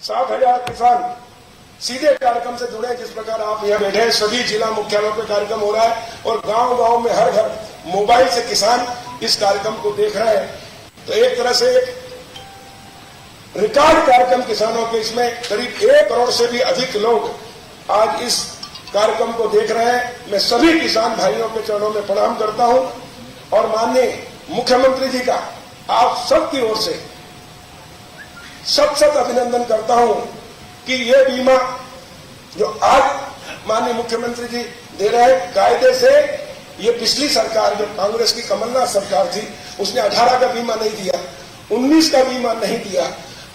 7,000 किसान सीधे कार्यक्रम से जुड़े। जिस प्रकार आप यहाँ बैठे हैं, सभी जिला मुख्यालयों पे कार्यक्रम हो रहा है और गांव-गांव में हर घर मोबाइल से किसान इस कार्यक्रम को देख रहे हैं। तो एक तरह से एक रिकॉर्ड कार्यक्रम किसानों के, इसमें करीब 1 करोड़ से भी अधिक लोग आज इस कार्यक्रम को देख रहे हैं। मैं सभी किसान भाइयों के चरणों में प्रणाम करता हूं और माननीय मुख्यमंत्री जी का आप सबकी ओर से सत अभिनंदन करता हूं कि ये बीमा जो आज माननीय मुख्यमंत्री जी दे रहे हैं कायदे से, ये पिछली सरकार जो कांग्रेस की कमलनाथ सरकार थी उसने 18 का बीमा नहीं दिया, 19 का बीमा नहीं दिया।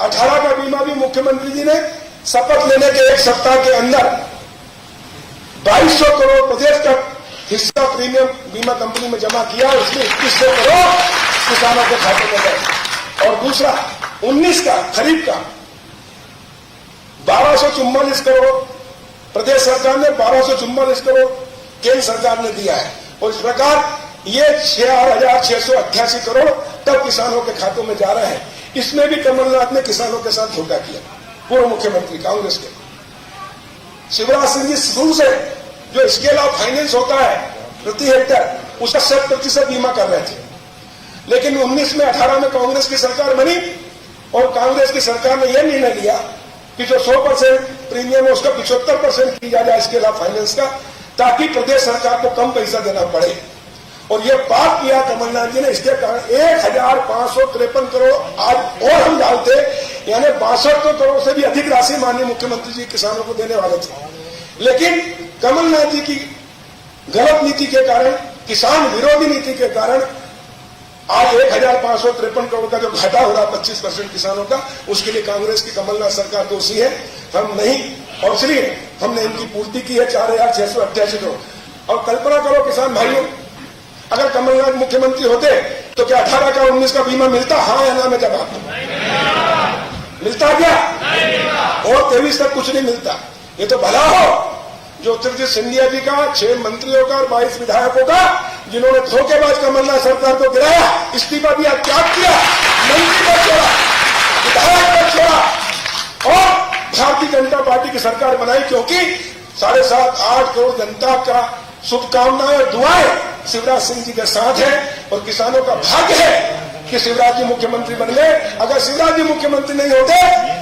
18 का बीमा भी मुख्यमंत्री जी ने शपथ लेने के 1 सप्ताह के अंदर 2200 करोड़ प्रदेश का हिस्सा प्रीमियम बीमा कंपनी में जमा किया, उसमें 2100 करोड़ किसानों के खाते में गए। और दूसरा 19 का खरीफ का 1244 करोड़ प्रदेश सरकार ने, 1244 करोड़ केंद्र सरकार ने दिया है। और इस प्रकार ये 6,688 करोड़ तब किसानों के खातों में जा रहे हैं। इसमें भी कमलनाथ ने किसानों के साथ धोखा किया, पूर्व मुख्यमंत्री कांग्रेस के शिवराज सिंह जी शुरू से जो स्केल ऑफ फाइनेंस होता है प्रति हेक्टर उसका 100% बीमा कर रहे थे। लेकिन 19 में 18 में कांग्रेस की सरकार बनी और कांग्रेस की सरकार ने यह निर्णय लिया कि जो 100% प्रीमियम है उसका 75% किया जाए स्केल ऑफ फाइनेंस का, ताकि प्रदेश सरकार को कम पैसा देना पड़े। और यह पास किया कमलनाथ जी ने। इसके कारण 1,553 करोड़ आज और हम डालते, यानी 62 करोड़ से भी अधिक राशि माननीय मुख्यमंत्री जी किसानों को देने वाले थे। लेकिन कमलनाथ जी की गलत नीति के कारण, किसान विरोधी नीति के कारण आज 1,553 करोड़ का जो घाटा हो रहा है 25% किसानों का, उसके लिए कांग्रेस की कमलनाथ सरकार दोषी है, हम नहीं। और इसलिए हमने इनकी पूर्ति की है 4,688 करोड़। और कल्पना करो किसान भाइयों, अगर कमलनाथ मुख्यमंत्री होते तो क्या 18 का 19 का बीमा मिलता? हाँ या ना में जवाब मिलता क्या? और 23 तक कुछ नहीं मिलता। ये तो भला हो ज्योतिर्दित्य सिंधिया जी का, 6 मंत्रियों का और 22 विधायकों का, जिन्होंने धोखेबाज कमलनाथ सरकार को गिराया, इस्तीफा दिया, त्याग किया, मंत्री पद छोड़ा, विधायक पद छोड़ा और भारतीय जनता पार्टी की सरकार बनाई। क्योंकि 7.5-8 करोड़ जनता का शुभकामनाएं और दुआएं शिवराज सिंह जी के साथ है और किसानों का भाग्य है कि शिवराज जी मुख्यमंत्री बन गए। अगर शिवराज जी मुख्यमंत्री नहीं होते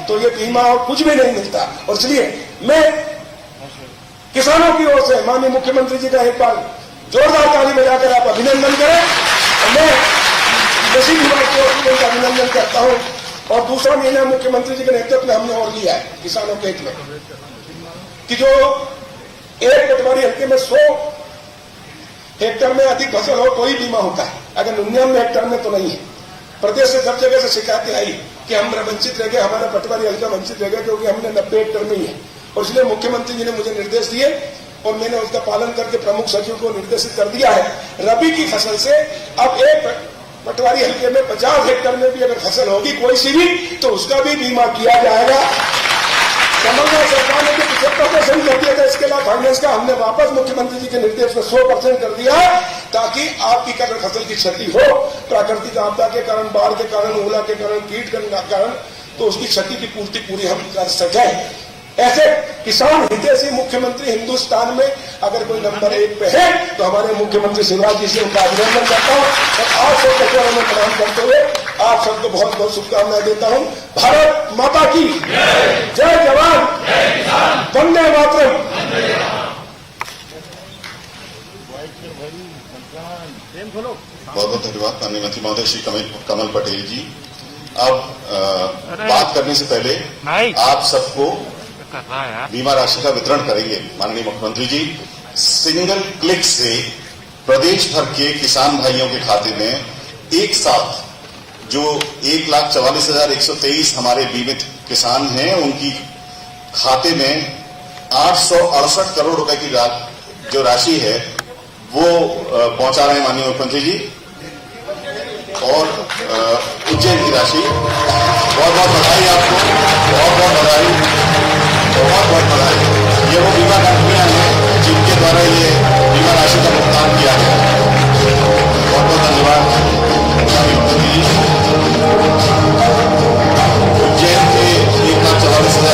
तो ये बीमा और कुछ भी नहीं मिलता। और इसलिए मैं किसानों की ओर से माननीय मुख्यमंत्री जी का एक बार जोरदार ताली बजाकर आप अभिनंदन करें। और मैं कृषि विभाग की ओर से उनका अभिनंदन करता हूं। और दूसरा निर्णय मुख्यमंत्री जी के नेतृत्व में हमने और लिया है किसानों के हित में कि जो एक पटवारी हल्के में 100 हेक्टर में अधिक फसल हो तो ही बीमा होता है, अगर 99 हेक्टर में तो नहीं है। प्रदेश से सब जगह से शिकायतें आई कि हम वंचित रह गए, हमारा पटवारी हल्का वंचित रह गया क्योंकि हमने 90 हेक्टर में ही है। और इसलिए मुख्यमंत्री जी ने मुझे निर्देश दिए और मैंने उसका पालन करके प्रमुख सचिव को निर्देशित कर दिया है। रबी की फसल से अब एक पटवारी हल्के में 50 हेक्टर में भी अगर फसल होगी कोई सी भी, तो उसका भी बीमा किया जाएगा। कमलनाथ सरकार ने जो 75% कर दिया था इसके अलावा फाइनेंस का, हमने वापस मुख्यमंत्री जी के निर्देश में 100% कर दिया है, ताकि आपकी अगर फसल की क्षति हो प्राकृतिक आपदा के कारण, बाढ़ के कारण, ओला के कारण, कीट के कारण, तो उसकी क्षति की पूर्ति पूरी हम कर सकें। ऐसे किसान हितैषी मुख्यमंत्री हिंदुस्तान में अगर कोई नंबर 1 पे है तो हमारे मुख्यमंत्री शिवराज जी से उनका अभिनंदन करता हूं और आप सबके चरणों में प्रणाम करते हुए आप सबको बहुत बहुत शुभकामनाएं देता हूं। भारत माता की जय जवान, वंदे मातरम। बहुत बहुत धन्यवाद माननीय मंत्री महोदय श्री कमल पटेल जी। अब बात करने से पहले आप सबको बीमा राशि का वितरण करेंगे माननीय मुख्यमंत्री जी। सिंगल क्लिक से प्रदेश भर के किसान भाइयों के खाते में एक साथ जो 1,44,123 हमारे बीमित किसान हैं उनकी खाते में 868 करोड़ रुपए की जो राशि है वो पहुंचा रहे हैं माननीय मुख्यमंत्री जी। और उज्जैन की राशि, बहुत बहुत बधाई आपको, बहुत बहुत बधाई, बहुत बहुत बधाई। ये वो बीमा कंपनियां हैं जिनके द्वारा ये बीमा राशि का भुगतान किया गया। बहुत बहुत धन्यवाद मुख्यमंत्री जी। उज्जैन के 1,44,000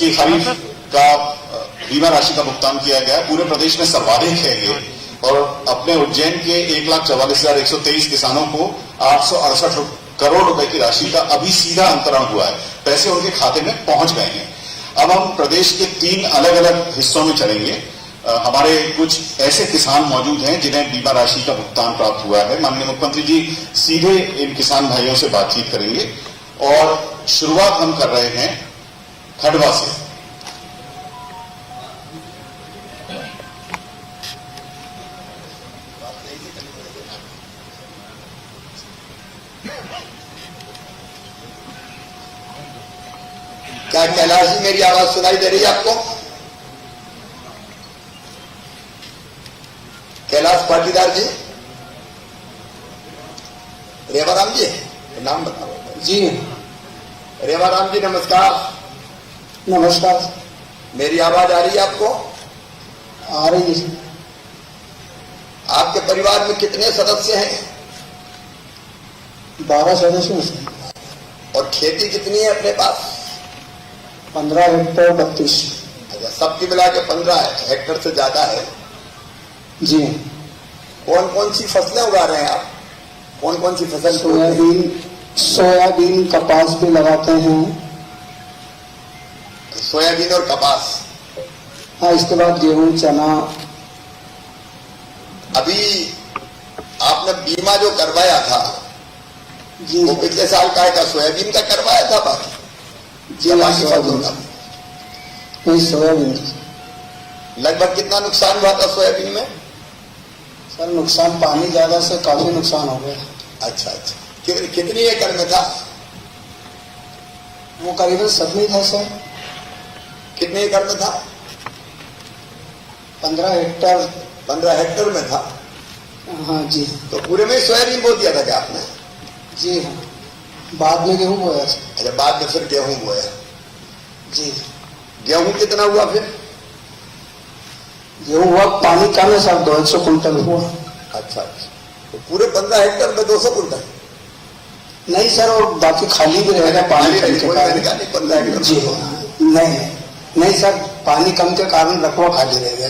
इसकी खरीफ का बीमा राशि का भुगतान किया गया। पूरे प्रदेश में सर्वाधिक है ये, और अपने उज्जैन के 1,44,123 किसानों को 868 करोड़ रुपए की राशि का अभी सीधा अंतरण हुआ है, पैसे उनके खाते में पहुंच गए हैं। अब हम प्रदेश के 3 अलग अलग हिस्सों में चलेंगे। हमारे कुछ ऐसे किसान मौजूद हैं जिन्हें बीमा राशि का भुगतान प्राप्त हुआ है। माननीय मुख्यमंत्री जी सीधे इन किसान भाइयों से बातचीत करेंगे, और शुरुआत हम कर रहे हैं खंडवा से। क्या कैलाश जी मेरी आवाज सुनाई दे रही है आपको? कैलाश पाटीदार जी, रेवाराम जी, नाम बताओ जी। रेवाराम जी नमस्कार। नमस्कार। मेरी आवाज आ रही है आपको? आ रही है। आपके परिवार में कितने सदस्य हैं? 12 सदस्य हैं। और खेती कितनी है अपने पास? 15 हेक्टेयर 32। अच्छा, सबकी मिला के 15 हेक्टेयर से ज्यादा है। जी। कौन कौन सी फसलें उगा रहे हैं आप? कौन कौन सी फसल? सोयाबीन कपास भी लगाते हैं। सोयाबीन और कपास। हाँ, इसके बाद गेहूं, चना। अभी आपने बीमा जो करवाया था जी, वो पिछले साल का सोयाबीन का करवाया था बाकी? जी सोयाबीन। लगभग कितना नुकसान हुआ था सोयाबीन में? सर नुकसान, पानी ज्यादा से काफी नुकसान हो गया। अच्छा अच्छा, कितनी एकड़ में था वो? करीबन 7 था सर। कितने एकड़ में था? 15 हेक्टेयर। 15 हेक्टेयर में था। हाँ जी। तो पूरे में सोयाबीन बो दिया था क्या आपने? जी हाँ, बाद में गेहूं बोया। अच्छा, बाद में फिर गेहूं बोया। जी। गेहूं कितना हुआ फिर? गेहूं हुआ, पानी कम है सर, 200 कुंटल हुआ। अच्छा अच्छा, तो पूरे 15 हेक्टेयर में 200 कुंटल? नहीं सर, और बाकी खाली भी रहेगा पानी कम के कारण। 15 हेक्टेयर। जी नहीं सर, पानी कम के कारण रकबा खाली रहेगा।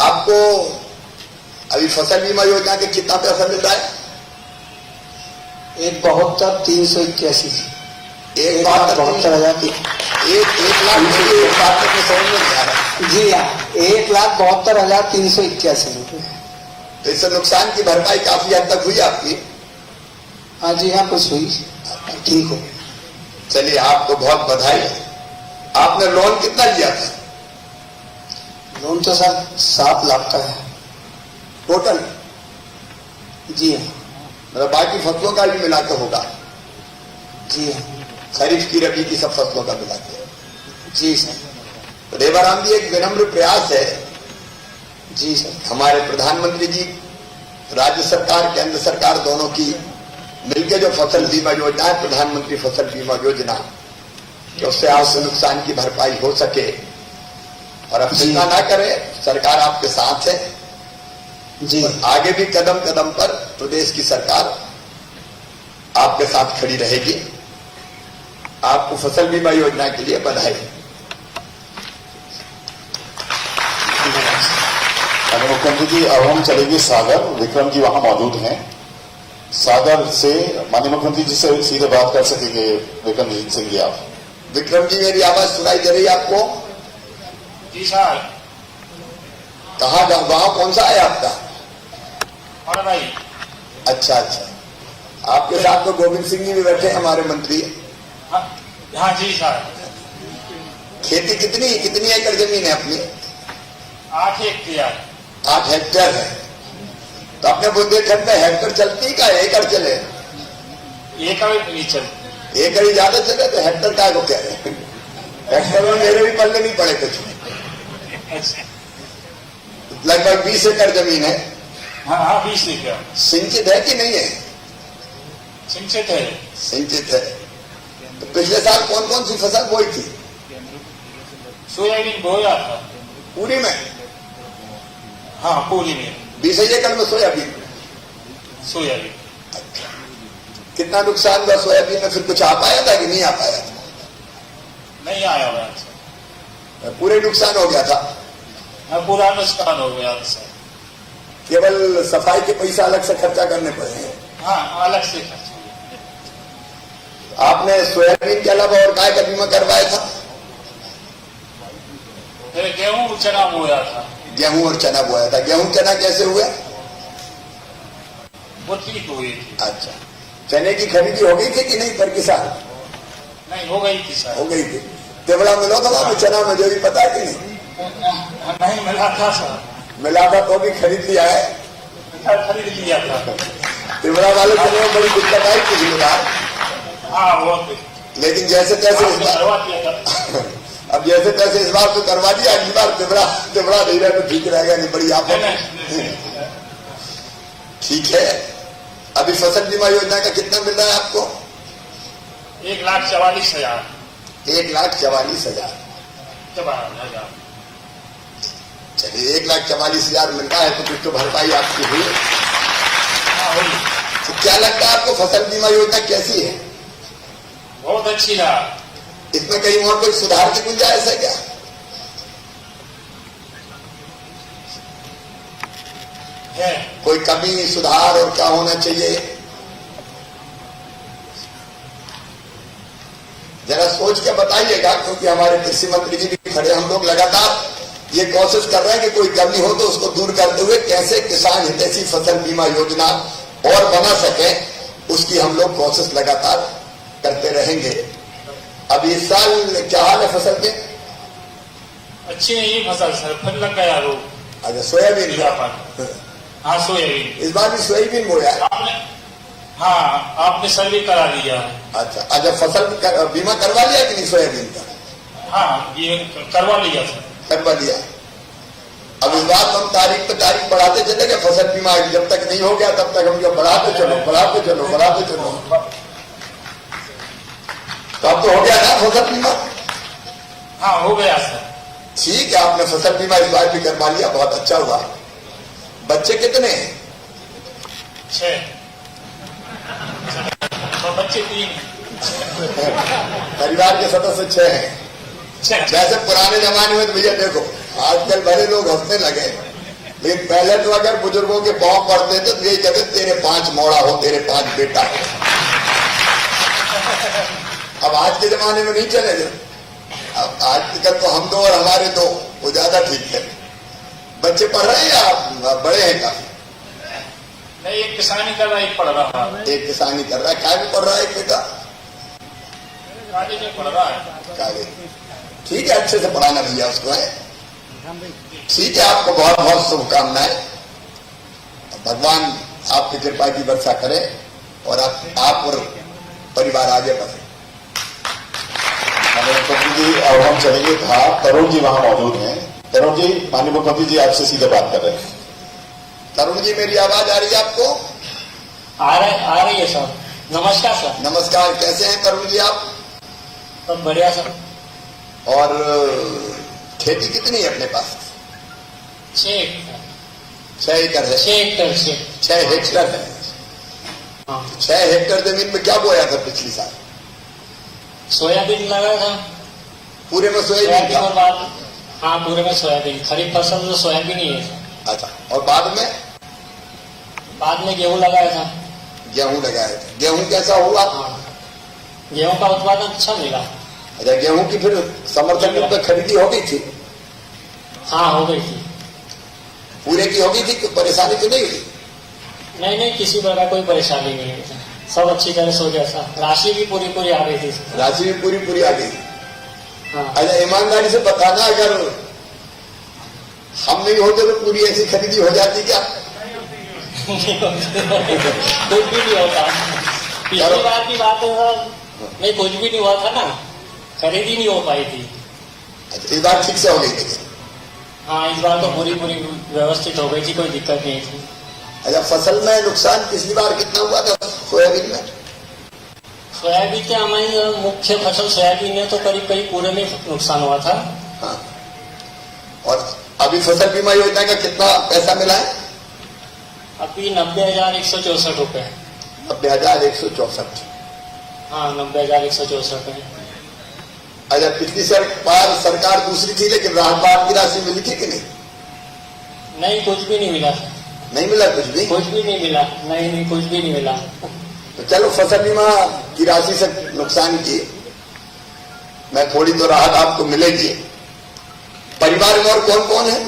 आपको अभी फसल बीमा योजना के कितना पैसा मिल रहा है? 1,72,381। 1,72,000। 1,00,000 जी हाँ, 1,72,381 रुपये। तो इससे नुकसान की भरपाई काफी हद तक हुई आपकी? हाँ जी हाँ, कुछ हुई, ठीक हो। चलिए, आपको बहुत बधाई। आपने लोन कितना लिया था? लोन तो सर 7 लाख का है टोटल? जी हाँ। मतलब बाकी फसलों का भी मिला के होगा? जी हाँ। खरीफ की, रबी की, सब फसलों का मिला के? जी सर। तो रेवाराम जी, एक विनम्र प्रयास है। जी सर। हमारे प्रधानमंत्री जी, राज्य सरकार, केंद्र सरकार दोनों की मिलकर जो फसल बीमा योजना है, प्रधानमंत्री फसल बीमा योजना, कि उससे आपसे नुकसान की भरपाई हो सके। और अब चिंता ना करें, सरकार आपके साथ है जी। और आगे भी कदम कदम पर प्रदेश की सरकार आपके साथ खड़ी रहेगी। आपको फसल बीमा योजना के लिए बधाई। मुख्यमंत्री जी, अब हम चलेंगे सागर। विक्रम जी वहां मौजूद हैं। सागर से माननीय मुख्यमंत्री जी से सीधे बात कर सकेंगे। विक्रम सिंह जी, आप। विक्रम जी, मेरी आवाज सुनाई दे रही है आपको? जी सर। कहाँ गाँव कौन सा है आपका? और भाई। अच्छा अच्छा, आपके साथ तो गोविंद सिंह जी भी बैठे हैं, हमारे मंत्री। हाँ जी सर। खेती कितनी एकड़ जमीन है अपनी? 8 हेक्टेयर। 8 हेक्टेयर है। तो अपने बुंदेलखंड में हेक्टेयर चलती का एकड़ चले? एकड़ नहीं चल। एकड़ ही ज्यादा चले तो हेक्टेयर का को कह रहे हैं? हेक्टेयर में मेरे भी पल्ले नहीं पड़े कुछ। लगभग 20 एकड़ जमीन है। हाँ 20 एकड़। सिंचित है कि नहीं है? सिंचित है। सिंचित है। तो पिछले साल कौन कौन सी फसल बोई थी? सोयाबीन बोया था पूरी में? हाँ पूरी में। 20 एकड़ में सोयाबीन। अच्छा, कितना नुकसान हुआ सोयाबीन में? फिर कुछ आ पाया था कि नहीं आ पाया था? नहीं आया बयान सर। पूरे नुकसान हो गया था? पूरा नुकसान हो गया था सर। केवल सफाई के पैसा अलग से खर्चा करने पड़े हैं? हाँ, अलग से खर्च। आपने सोयाबीन के अलावा और काय का बीमा करवाया था? गेहूं चना बोया था। गेहूं और चना बोया था। गेहूं चना कैसे हुए? वो ठीक हुई थी। अच्छा, चने की खरीदी हो गई थी कि नहीं पर किसान? नहीं, हो गई थी सर। हो गई थी। तेवड़ा मिला था वहां चना में, जो भी पता है कि नहीं? नहीं मिला था सर। मिला था तो भी खरीद लिया है? खरीद लिया था। तेवड़ा वाले चने में बड़ी दिक्कत आई पिछली बार। हाँ, वो लेकिन जैसे तैसे इस बार अब जैसे तैसे इस बार तो करवा दिया। अगली बार तिबड़ा नहीं रहा तो ठीक रहेगा, नहीं बड़ी आप ठीक है। अभी फसल बीमा योजना का कितना मिल रहा है आपको? 1,44,000। 1,44,000। चलिए, 1,44,000 मिल रहा है तो कुछ तो भरपाई आपकी हुई। तो क्या लगता है आपको फसल बीमा योजना कैसी है? बहुत अच्छी रहा। इसमें कहीं और कोई सुधार की गुंजाइश है क्या? है कोई कमी, सुधार और क्या होना चाहिए? जरा सोच के बताइएगा, क्योंकि हमारे कृषि मंत्री जी भी खड़े। हम लोग लगातार ये कोशिश कर रहे हैं कि कोई कमी हो तो उसको दूर करते हुए कैसे किसान हितैषी फसल बीमा योजना और बना सके, उसकी हम लोग कोशिश लगातार करते रहेंगे। अब इस साल क्या हाल है फसल के? अच्छी नहीं फसल सर, फिर लग गया रोग। अच्छा, सोयाबीन? हाँ, सोयाबीन। इस बार भी सोयाबीन बोया है? हाँ, आपने सर्वे करा दिया है। अच्छा, फसल बीमा करवा लिया कि नहीं सोयाबीन का? हाँ, ये करवा लिया सर। करवा लिया। अब इस बार हम तारीख पे तारीख बढ़ाते चले गए फसल बीमा। जब तक नहीं हो गया तब तक हम जो बढ़ाते चलो। तो अब तो हो गया ना फसल बीमा? हाँ, हो गया सर। ठीक है, आपने फसल बीमा इस बार भी करवा लिया, बहुत अच्छा हुआ। बच्चे कितने हैं? 6। तो बच्चे 3। परिवार के सदस्य 6 हैं। वैसे पुराने जमाने में तो भैया देखो, आजकल बड़े लोग हंसने लगे, लेकिन पहले तो अगर बुजुर्गों के पांव पड़ते थे तो यही कहते तेरे 5 मोड़ा हो, तेरे 5 बेटा हो। अब आज के जमाने में नहीं चलेगा। अब आजकल तो हम 2 और हमारे 2, वो ज्यादा ठीक है। बच्चे पढ़ रहे हैं या बड़े हैं काफी? नहीं, एक किसानी कर रहा है, एक पढ़ रहा है। एक किसानी कर रहा है। क्या भी पढ़ रहा है एक बेटा? कॉलेज में पढ़ रहा है। कॉलेज? ठीक है, अच्छे से पढ़ाना भैया उसको है। ठीक है, आपको बहुत बहुत शुभकामनाएं। भगवान आपकी कृपा की वर्षा करे और आप और परिवार आगे बढ़े। मुख्यमंत्री जी, अब हम चलेंगे था। तरुण जी वहां मौजूद हैं। तरुण जी, माननीय मुख्यमंत्री जी आपसे सीधे बात कर रहे हैं। तरुण जी, मेरी आवाज आ रही है आपको? आ रही है सर। नमस्कार सर। नमस्कार, कैसे हैं तरुण जी आप? सब बढ़िया सर। और खेती कितनी है अपने पास? 6 एकड़। 6 एकड़ है। 6 हेक्टेयर। 6 हेक्टेयर है। हाँ। 6 हेक्टेयर जमीन में क्या बोया था पिछली साल? सोयाबीन लगा था। पूरे में सोयाबीन और बाद? हाँ, पूरे में सोयाबीन। खरीफ फसल तो सोयाबीन ही है। अच्छा, और बाद में? बाद में गेहूं लगाया था। गेहूं लगाया था। गेहूं कैसा हुआ? हाँ, गेहूं का उत्पादन अच्छा मिला। अच्छा, गेहूं की फिर समर्थन मूल्य पे खरीदी हो गई थी? हाँ, हो गई थी। पूरे की हो गई थी? कोई परेशानी तो नहीं हुई? नहीं, किसी प्रकार कोई परेशानी नहीं हुई। सब अच्छी तरह से हो गया था। राशि भी पूरी आ गई थी। राशि भी पूरी आ गई। हाँ। अच्छा, ईमानदारी से बताना, अगर हम नहीं होते तो पूरी ऐसी खरीदी हो जाती क्या? कुछ भी नहीं होता। पिछली बार की बात है, नहीं कुछ भी नहीं हुआ था ना, खरीदी नहीं हो पाई थी। अच्छा, इस बार ठीक से हो गई थी? हाँ, इस बार तो पूरी व्यवस्थित हो गई थी, कोई दिक्कत नहीं थी। अच्छा, फसल में नुकसान पिछली बार कितना हुआ था सोयाबीन में? सोयाबीन के हमारी मुख्य फसल सोयाबीन है, तो करीब पूरे में नुकसान हुआ था। हाँ। और अभी फसल बीमा योजना का कितना पैसा मिला है? अभी 90,164 रुपए। 90,164। हाँ, 90,164 है। अच्छा, पिछली बार सरकार दूसरी थी, लेकिन राहत की राशि मिली थी कि नहीं? नहीं, कुछ भी नहीं मिला। नहीं मिला कुछ भी? कुछ भी नहीं मिला। नहीं, कुछ भी नहीं मिला। तो चलो, फसल बीमा की राशि से नुकसान की मैं थोड़ी तो राहत आपको मिलेगी। परिवार में और कौन कौन है?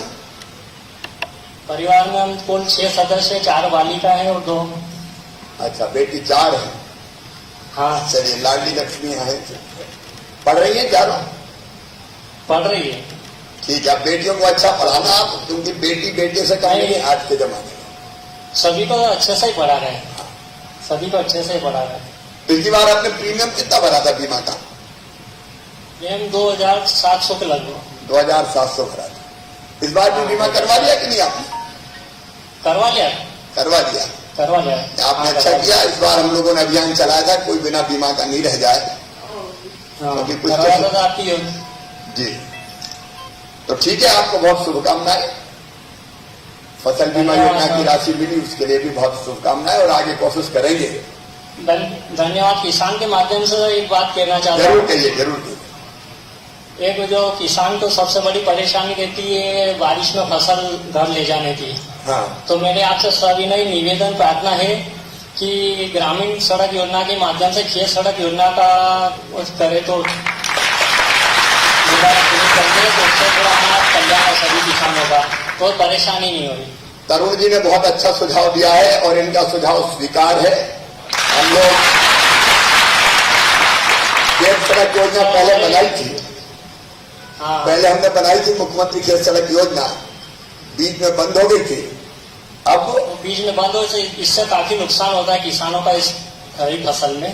परिवार में हम कुल 6 सदस्य, 4 बालिका है और 2। अच्छा, बेटी 4 है। हाँ। चलिए, लाडली लक्ष्मी है। पढ़ रही है चारों? पढ़ रही है। ठीक है, बेटियों को अच्छा पढ़ाना आप, क्योंकि बेटी बेटे से कम नहीं है आज के जमाने में। सभी को अच्छे से ही पढ़ा रहे हैं। सभी को अच्छे से ही पढ़ा रहे हैं। पिछली बार आपने प्रीमियम कितना भरा था बीमा का? प्रीमियम 2700 के लगभग। 2700 भरा था। इस बार भी बीमा करवा लिया कि नहीं आपने? करवा लिया। करवा लिया। करवा लिया। आपने अच्छा किया। इस बार हम लोगों ने अभियान चलाया था, कोई बिना बीमा का नहीं रह जाए। क्योंकि कुछ आती है जी। तो ठीक है, आपको बहुत शुभकामनाएं। फसल बीमा योजना की राशि मिली, उसके लिए भी बहुत शुभकामनाएं, और आगे कोशिश करेंगे। धन्यवाद। किसान के माध्यम से एक बात कहना चाहता हूँ। जरूर कहिए, जरूर कहिए। एक जो किसान को सबसे बड़ी परेशानी रहती है बारिश में फसल घर ले जाने की। हाँ। तो मेरे आपसे सविनय निवेदन प्रार्थना है कि ग्रामीण सड़क योजना के माध्यम से खेत सड़क योजना का करे तो उससे थोड़ा हमारा कल्याण है सभी किसानों का, कोई परेशानी नहीं होगी। तरुण जी ने बहुत अच्छा सुझाव दिया है और इनका सुझाव स्वीकार है। हम लोग खेत सड़क योजना पहले बनाई थी। हाँ। पहले हमने बनाई थी मुख्यमंत्री खेत सड़क योजना, बीच में बंद हो गई थी। अब बीच में बंद हो, इससे काफी नुकसान होता है किसानों का इस खरीफ फसल में।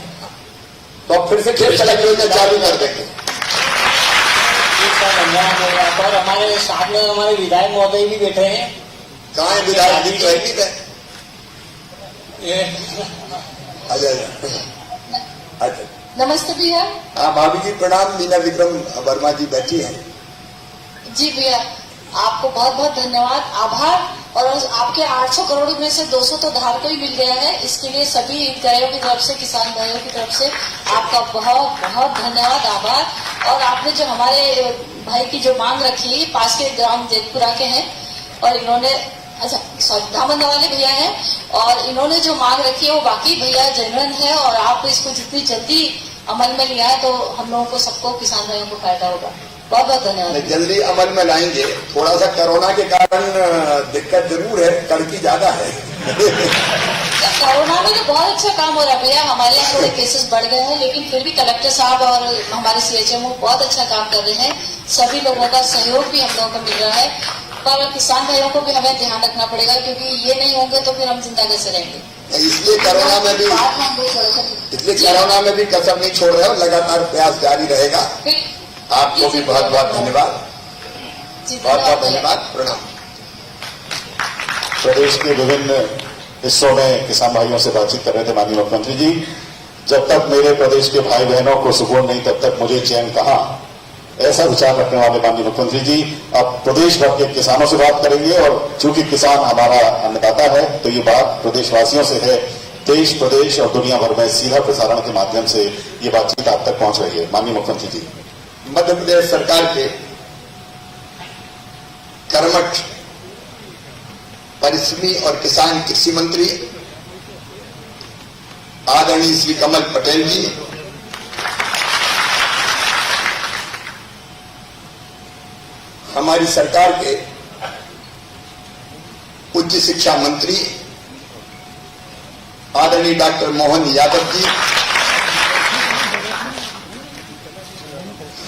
तो फिर से खेत सड़क योजना चालू कर देंगे। धन्यवाद होगा। और हमारे साथ में हमारे विधायक महोदय भी बैठे हैं। कहाँ है विधायक जी? तो है अच्छा। नमस्ते भैया। हाँ भाभी जी प्रणाम। मीना विक्रम वर्मा जी बैठी हैं। जी भैया, आपको बहुत बहुत धन्यवाद, आभार। और आपके 800 करोड़ में से 200 तो धार को ही मिल गया है। इसके लिए सभी हितग्राहियों की तरफ से, किसान भाइयों की तरफ से आपका बहुत बहुत धन्यवाद, आभार। और आपने जो हमारे भाई की जो मांग रखी है, पास के ग्राम जेतपुरा के हैं और इन्होंने, अच्छा सॉरी, धामंदा वाले भैया हैं, और इन्होंने जो मांग रखी है वो बाकी भैया जेन्युइन है। और आप इसको जितनी जल्दी अमल में लिया है तो हम लोगों को, सबको, किसान भाइयों को फायदा होगा। बहुत बहुत धन्यवाद। जल्दी अमल में लाएंगे। थोड़ा सा कोरोना के कारण दिक्कत जरूर है, कड़की ज्यादा है। कोरोना में तो बहुत अच्छा काम हो रहा है भैया। हमारे यहाँ थोड़े केसेस बढ़ गए हैं, लेकिन फिर भी कलेक्टर साहब और हमारे CHMO बहुत अच्छा काम कर रहे हैं। सभी लोगों का सहयोग भी हम लोगों को मिल रहा है। पर किसान भाइयों को भी हमें ध्यान रखना पड़ेगा, क्योंकि ये नहीं होंगे तो फिर हम जिंदा कैसे रहेंगे। इसलिए कोरोना में भी कसर नहीं छोड़ रहे हो, लगातार प्रयास जारी रहेगा। आपको भी बहुत बहुत धन्यवाद। बहुत बहुत धन्यवाद। प्रणाम। प्रदेश के विभिन्न हिस्सों में किसान भाइयों से बातचीत कर रहे थे माननीय मुख्यमंत्री जी। जब तक मेरे प्रदेश के भाई बहनों को सुकून नहीं, तब तक मुझे चैन कहां, ऐसा विचार रखने वाले माननीय मुख्यमंत्री जी अब प्रदेश भर के किसानों से बात करेंगे। और चूंकि किसान हमारा अन्नदाता है, तो ये बात प्रदेशवासियों से है। देश, प्रदेश और दुनिया भर में सीधा प्रसारण के माध्यम से ये बातचीत आप तक पहुंच रही है। माननीय मुख्यमंत्री जी, मध्य प्रदेश सरकार के कर्मठ, परिश्रमी और किसान कृषि मंत्री आदरणीय श्री कमल पटेल जी, हमारी सरकार के उच्च शिक्षा मंत्री आदरणीय डॉक्टर मोहन यादव जी,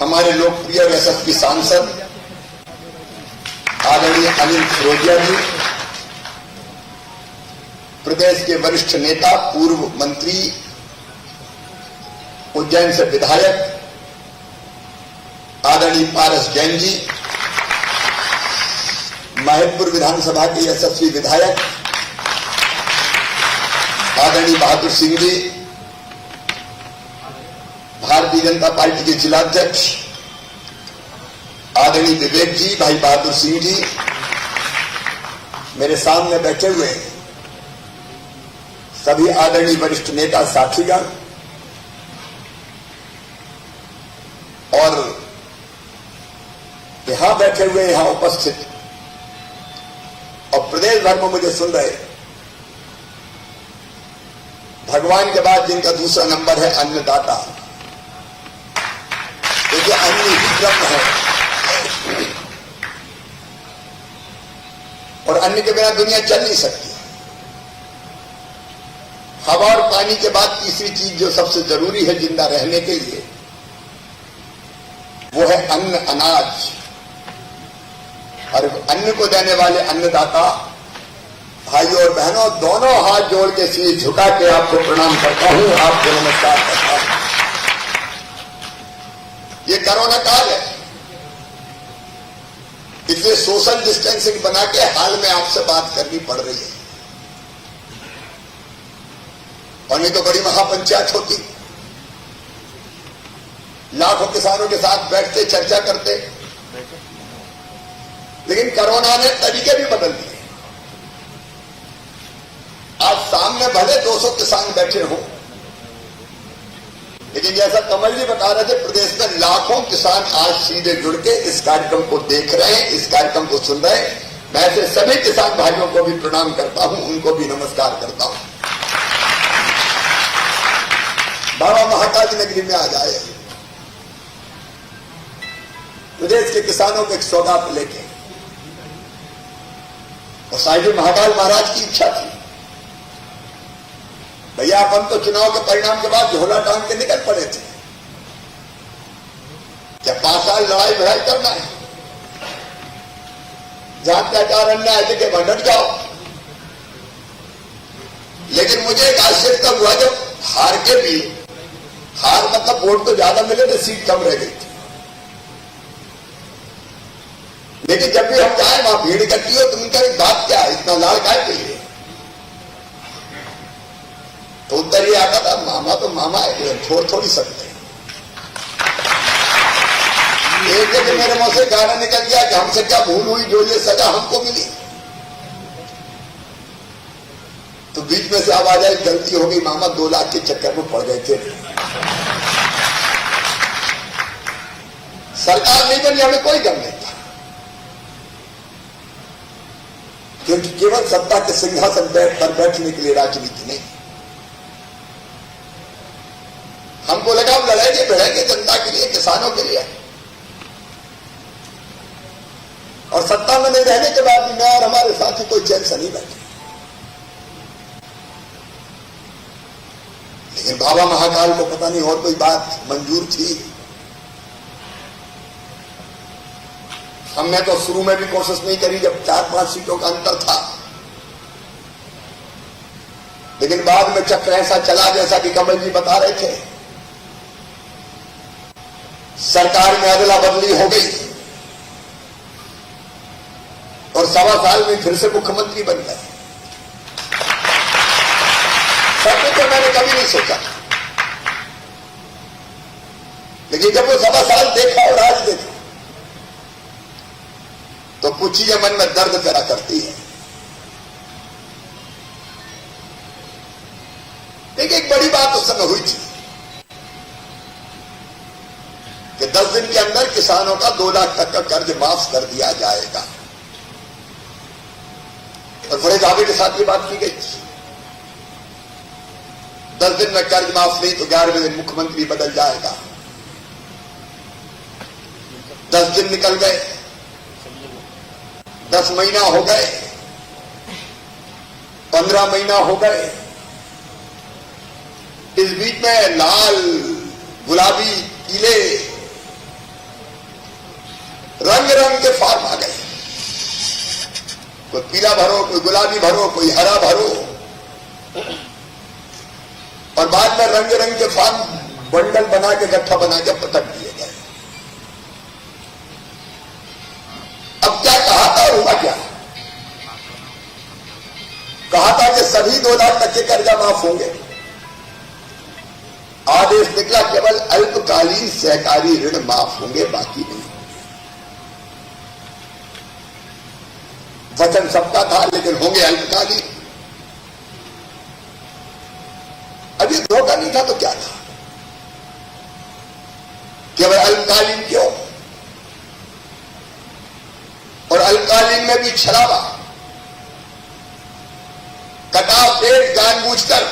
हमारे लोकप्रिय और यशस्वी सांसद आदरणीय अनिल फिरोजिया जी, प्रदेश के वरिष्ठ नेता, पूर्व मंत्री, उज्जैन से विधायक आदरणीय पारस जैन जी, महतपुर विधानसभा के यशस्वी विधायक आदरणीय बहादुर सिंह जी, भारतीय जनता पार्टी के जिलाध्यक्ष आदरणीय विवेक जी, भाई बहादुर सिंह जी, मेरे सामने बैठे हुए सभी आदरणीय वरिष्ठ नेता साथीगण और बैठे हुए यहां उपस्थित और प्रदेश भर में मुझे सुन रहे, भगवान के बाद जिनका दूसरा नंबर है अन्नदाता, क्योंकि अन्न ही ब्रह्म है और अन्न के बिना दुनिया चल नहीं सकती। हवा और पानी के बाद तीसरी चीज जो सबसे जरूरी है जिंदा रहने के लिए, वो है अन्न, अनाज। और अन्न को देने वाले अन्नदाता भाइयों और बहनों, दोनों हाथ जोड़ के सिर झुका के आपको प्रणाम करता हूं, आपको नमस्कार करता हूं। ये कोरोना काल है, इसलिए सोशल डिस्टेंसिंग बना के हाल में आपसे बात करनी पड़ रही है, और नहीं तो बड़ी महापंचायत होती, लाखों किसानों के साथ बैठते चर्चा करते। लेकिन कोरोना ने तरीके भी बदल दिए। आज सामने भले 200 किसान बैठे हों, लेकिन जैसा कमल जी बता रहे थे, प्रदेश में लाखों किसान आज सीधे जुड़ के इस कार्यक्रम को देख रहे हैं, इस कार्यक्रम को सुन रहे हैं। मैं ऐसे सभी किसान भाइयों को भी प्रणाम करता हूं, उनको भी नमस्कार करता हूं। बाबा महाकाल नगरी में आ जाए, प्रदेश के किसानों को एक सौगात लेके, और साहिब महाकाल महाराज की इच्छा थी, भैया अपन तो चुनाव के परिणाम के बाद झोला टांग के निकल पड़े थे, क्या 5 साल लड़ाई भड़ाई करना है, जहां अत्याचार अन्याय है कि भटक जाओ। लेकिन मुझे एक आश्चर्य तब हुआ जब हार के भी, हार मतलब वोट तो ज्यादा मिले थे, सीट कम रह गई थी, लेकिन जब भी हम जाए वहां भीड़ इकट्ठी हो तो उनका एक बात क्या है, इतना लाड़ काय के लिए? तो उत्तर ये आता था, मामा तो मामा है, छोड़ थोड़ी सकते। एक जगह मेरे मुंह से गाना निकल गया कि हमसे क्या भूल हुई जो ये सजा हमको मिली। तो बीच में से आवाज आई, गलती हो गई मामा, 2 लाख के चक्कर में पड़ गए थे। सरकार नहीं बनी, हमें कोई गम नहीं था, क्योंकि केवल सत्ता के सिंहासन पर बैठने के लिए राजनीति नहीं। हमको लगा हम लड़ाएंगे भिड़ेंगे जनता के लिए, किसानों के लिए, और सत्ता में नहीं रहने के बाद भी मैं और हमारे साथी कोई चैन से नहीं बैठे। लेकिन बाबा महाकाल को पता नहीं और कोई बात मंजूर थी। हमने तो शुरू में भी कोशिश नहीं करी जब 4-5 सीटों का अंतर था, लेकिन बाद में चक्र ऐसा चला जैसा कि कमल जी बता रहे थे, सरकार में अदला बदली हो गई और 1.25 साल में फिर से मुख्यमंत्री बन गए। सब तो मैंने कभी नहीं सोचा, लेकिन जब वो 1.25 साल देखा और आज देखा तो कुछ चीजें मन में दर्द पैदा करती है। लेकिन एक बड़ी बात उस समय हुई थी कि 10 दिन के अंदर किसानों का 2 लाख तक का कर्ज माफ कर दिया जाएगा, और बड़े दावे के साथ ये बात की गई थी। 10 दिन में कर्ज माफ नहीं तो 11वें दिन मुख्यमंत्री बदल जाएगा। 10 दिन निकल गए, 10 महीना हो गए, 15 महीना हो गए। इस बीच में लाल, गुलाबी, पीले रंग रंग के फॉर्म आ गए। कोई पीला भरो, कोई गुलाबी भरो, कोई हरा भरो, और बाद में रंग रंग के फॉर्म बंडल बना के, गट्ठा बना के पटक दिए गए। अब क्या कहा था, हुआ क्या? कहा था कि सभी 2 लाख तक के कर्जा माफ होंगे। आदेश निकला केवल अल्पकालीन सहकारी ऋण माफ होंगे, बाकी नहीं। वचन सबका था, लेकिन होंगे अल्पकालीन। अब ये धोखा नहीं था तो क्या था? केवल अल्पकालीन क्यों? अल्पकालीन में भी छलावा, कटाव डेट जानबूझकर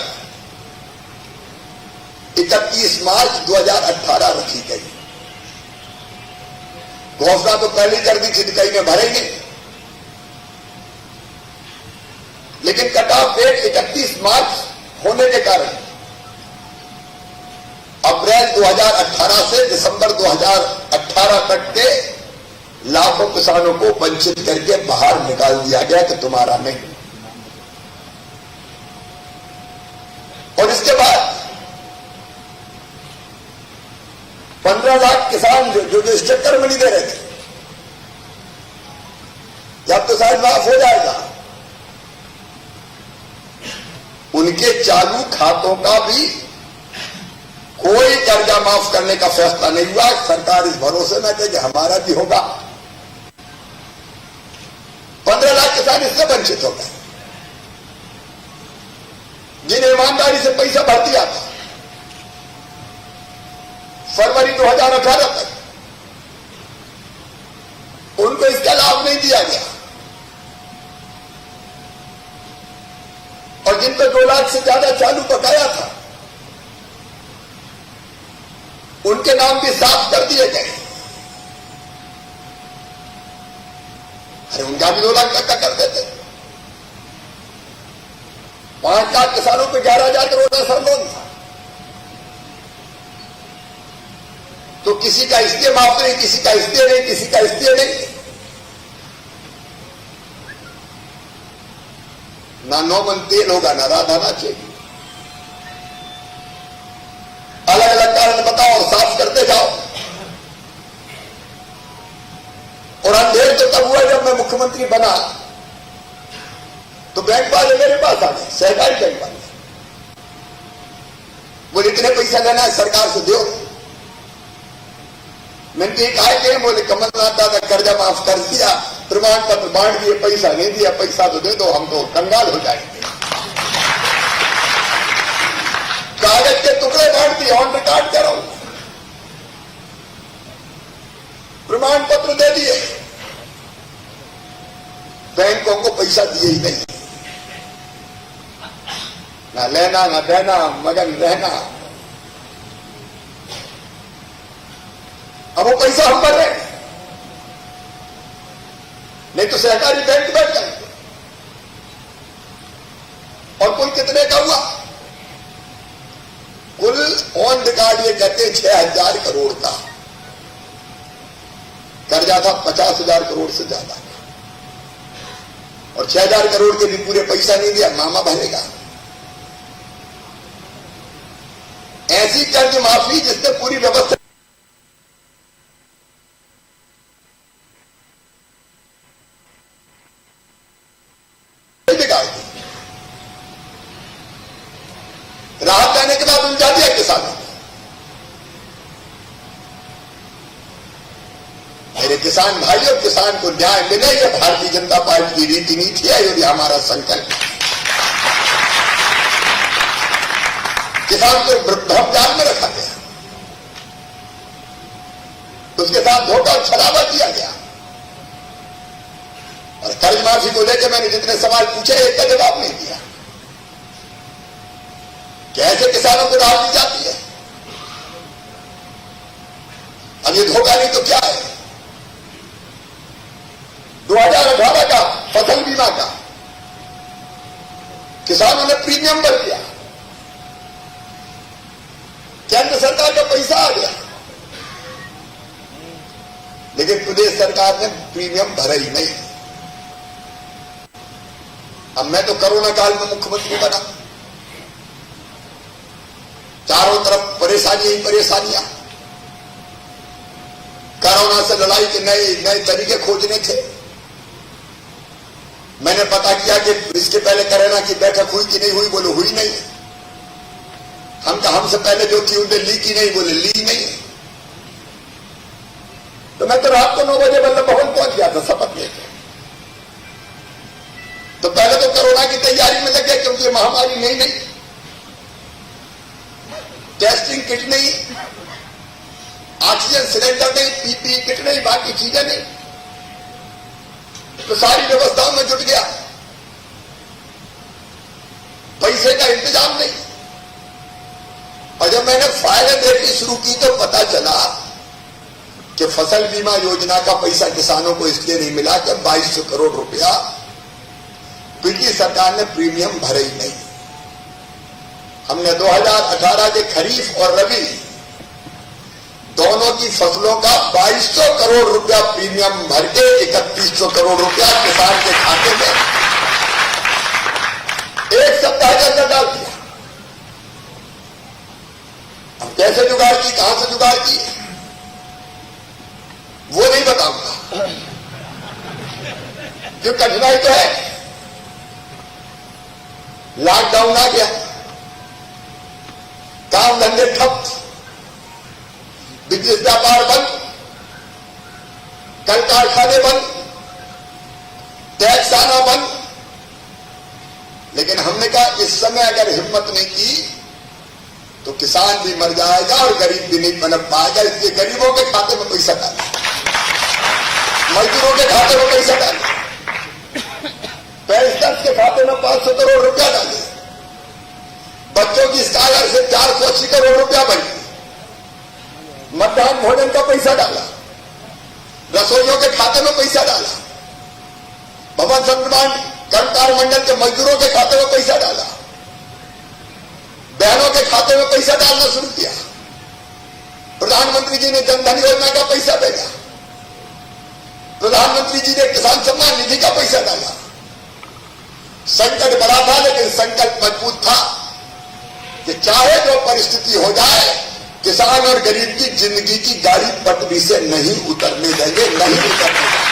31 मार्च 2018 रखी गई। घोषणा तो पहले कर दी थी कहीं में भरेंगे, लेकिन कटाव डेट 31 मार्च होने के कारण अप्रैल 2018 से दिसंबर 2018 तक के लाखों किसानों को वंचित करके बाहर निकाल दिया गया कि तुम्हारा नहीं। और इसके बाद 15 लाख किसान जो इस चक्कर में नहीं दे रहे थे, जब तो शायद माफ हो जाएगा, उनके चालू खातों का भी कोई कर्जा माफ करने का फैसला नहीं हुआ। सरकार इस भरोसे में कि हमारा भी होगा। 15 लाख किसान इससे वंचित हो गए जिन्हें ईमानदारी से पैसा भर दिया था फरवरी 2018 तक, उनको इसका लाभ नहीं दिया गया। और जिन पर 2 लाख से ज्यादा चालू बकाया था, उनके नाम भी साफ कर दिए गए। अरे उनका भी 2 लाख तक का कर देते। 5 लाख किसानों पे 11,000 करोड़ का लोन था, तो किसी का इसलिए माफ नहीं, किसी का इसलिए नहीं, किसी का इसलिए नहीं। ना 9 मन तेल होगा, ना राधा ना चेगी। अलग अलग कारण बताओ और साफ करते जाओ। और अंधेर तो तब हुआ जब मैं मुख्यमंत्री बना, तो बैंक वाले मेरे पास आ गए, सहकारी बैंक वाले, बोले इतने पैसा लेना है सरकार से दो। मैंने तो कहा कि बोले कमलनाथ दादा कर्जा माफ कर दिया, प्रमाण पत्र बांट दिए, पैसा नहीं दिया, पैसा तो दे दो, हम तो कंगाल हो जाएंगे। कागज के टुकड़े बांट दिए, ऑन रिकॉर्ड करो, प्रमाण पत्र दे दिए, बैंकों को पैसा दिए ही नहीं, ना लेना ना देना, मगन रहना। अब वो पैसा हम भर रहे, नहीं तो सहकारी बैंक बैठ जाएंगे। और कुल कितने का हुआ? कुल ऑन रिकॉर्ड ये कहते हैं 6,000 करोड़ का कर्जा था, 50,000 करोड़ से ज्यादा। और 6,000 करोड़ के भी पूरे पैसा नहीं दिया, मामा भरेगा। ऐसी कर्ज माफी जिसने पूरी व्यवस्था बिगाड़ दी, राहत देने के बाद उलझा दिया किसानों को। मेरे किसान भाइयों, किसान को न्याय मिले, ये भारतीय जनता पार्टी की रीति नीति है, ये हमारा संकल्प है। किसान को भ्रमजाल में रखा गया, उसके साथ धोखा और छलावा किया गया। और कर्ज माफी को लेकर मैंने जितने सवाल पूछे, एक का जवाब नहीं दिया। कैसे किसानों को राहत दी जाती है? अब ये धोखा नहीं तो क्या है? 2018 का फसल बीमा का किसानों ने प्रीमियम भर दिया, केंद्र सरकार का पैसा आ गया, लेकिन प्रदेश सरकार ने प्रीमियम भरा ही नहीं। अब मैं तो कोरोना काल में मुख्यमंत्री बना, चारों तरफ परेशानी ही परेशानियां, कोरोना से लड़ाई के नए नए तरीके खोजने थे। मैंने पता किया कि इसके पहले कोरोना की बैठक हुई कि नहीं हुई, बोले हुई नहीं। हमसे पहले जो थी उनने ली की नहीं, बोले ली नहीं। तो मैं तो रात को 9 बजे वल्लभ भवन पहुंच गया था शपथ लेकर। तो पहले तो कोरोना की तैयारी में लगे, क्योंकि महामारी नहीं, टेस्टिंग किट नहीं, ऑक्सीजन सिलेंडर नहीं, पीपीई किट नहीं, बाकी चीजें नहीं। तो सारी व्यवस्थाओं में जुट गया, पैसे का इंतजाम नहीं। और जब मैंने फाइलें देखनी शुरू की तो पता चला कि फसल बीमा योजना का पैसा किसानों को इसलिए नहीं मिला कि 2200 करोड़ रुपया पिछली सरकार ने प्रीमियम भरे ही नहीं। हमने 2018 के खरीफ और रबी दोनों की फसलों का 2200 करोड़ रुपया प्रीमियम भर के 3100 करोड़ रुपया किसान के खाते में एक सप्ताह के अंदर डाल दिया। अब कैसे जुगाड़ की, कहां से जुगाड़ की, वो नहीं बताऊंगा, जो कठिनाई तो है। लॉकडाउन आ गया, काम धंधे ठप, बिजनेस व्यापार बंद, कल कारखाने बंद, टैक्स आना बंद। लेकिन हमने कहा इस समय अगर हिम्मत नहीं की तो किसान भी मर जाएगा और गरीब भी नहीं पनप पाएगा। इसलिए गरीबों के खाते में पैसा डाले, मजदूरों के खाते में पैसा डाले, पेंशनर्स के खाते में 500 करोड़ रुपया डाले, बच्चों की स्कॉलरशिप 480 करोड़ रुपया बनी, मध्याह्न भोजन का पैसा डाला, रसोइयों के खाते में पैसा डाला, भवन निर्माण कर्मकार मंडल के मजदूरों के खाते में पैसा डाला, बहनों के खाते में पैसा डालना शुरू किया। प्रधानमंत्री जी ने जनधन योजना का पैसा भेजा, प्रधानमंत्री जी ने किसान सम्मान निधि का पैसा डाला। संकट बड़ा था लेकिन संकल्प मजबूत था कि चाहे जो परिस्थिति हो जाए किसान और गरीब की जिंदगी की गाड़ी पटरी से नहीं उतरने देंगे, नहीं उतरने देंगे।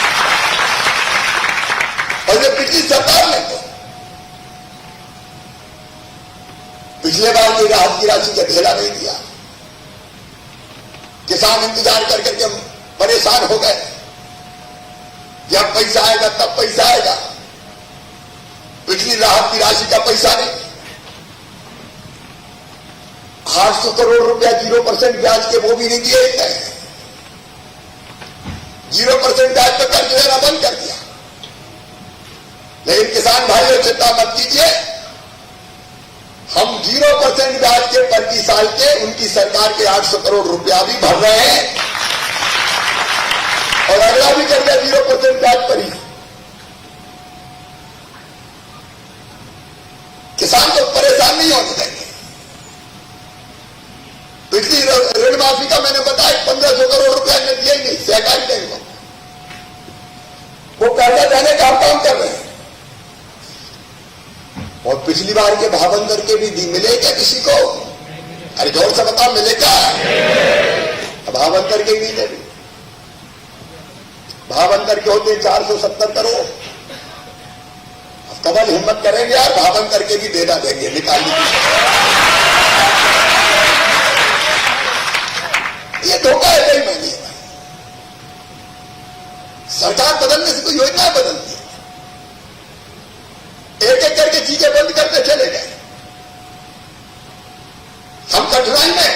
और ये पिछली सरकार ने तो पिछले बार ये राहत की राशि का ढेला नहीं दिया। किसान इंतजार कर करके परेशान हो गए, जब पैसा आएगा तब पैसा आएगा। पिछली राहत की राशि का पैसा नहीं, 800 करोड़ रुपया 0% ब्याज के वो भी नहीं दिए गए। 0% ब्याज पर कर्ज लेना बंद कर दिया। लेकिन किसान भाइयों चिंता मत कीजिए, हम 0% ब्याज के प्रति साल के उनकी सरकार के 800 करोड़ रुपया भी भर रहे हैं और अगला भी कर दिया 0% ब्याज पर ही। किसान को परेशान नहीं होने देंगे। पिछली ऋण माफी का मैंने बताया 1500 करोड़ रुपया ने दिया ही नहीं सहकारी बैंकों को, कर्जा देने का काम कर रहे हैं। और पिछली बार के भावंतर के भी मिले क्या किसी को? अरे जोर से बताओ, मिले क्या? भावंतर के नहीं दे, भावंतर के होते 470 करोड़। कमल हिम्मत करेंगे यार, भावंतर के भी देना देंगे, निकाल लीजिए। ये धोखा है, कहीं नहीं है। सरकार बदलने से कोई योजना बदलती है, एक एक करके चीजें बंद करते चले गए। हम कठिनाई में,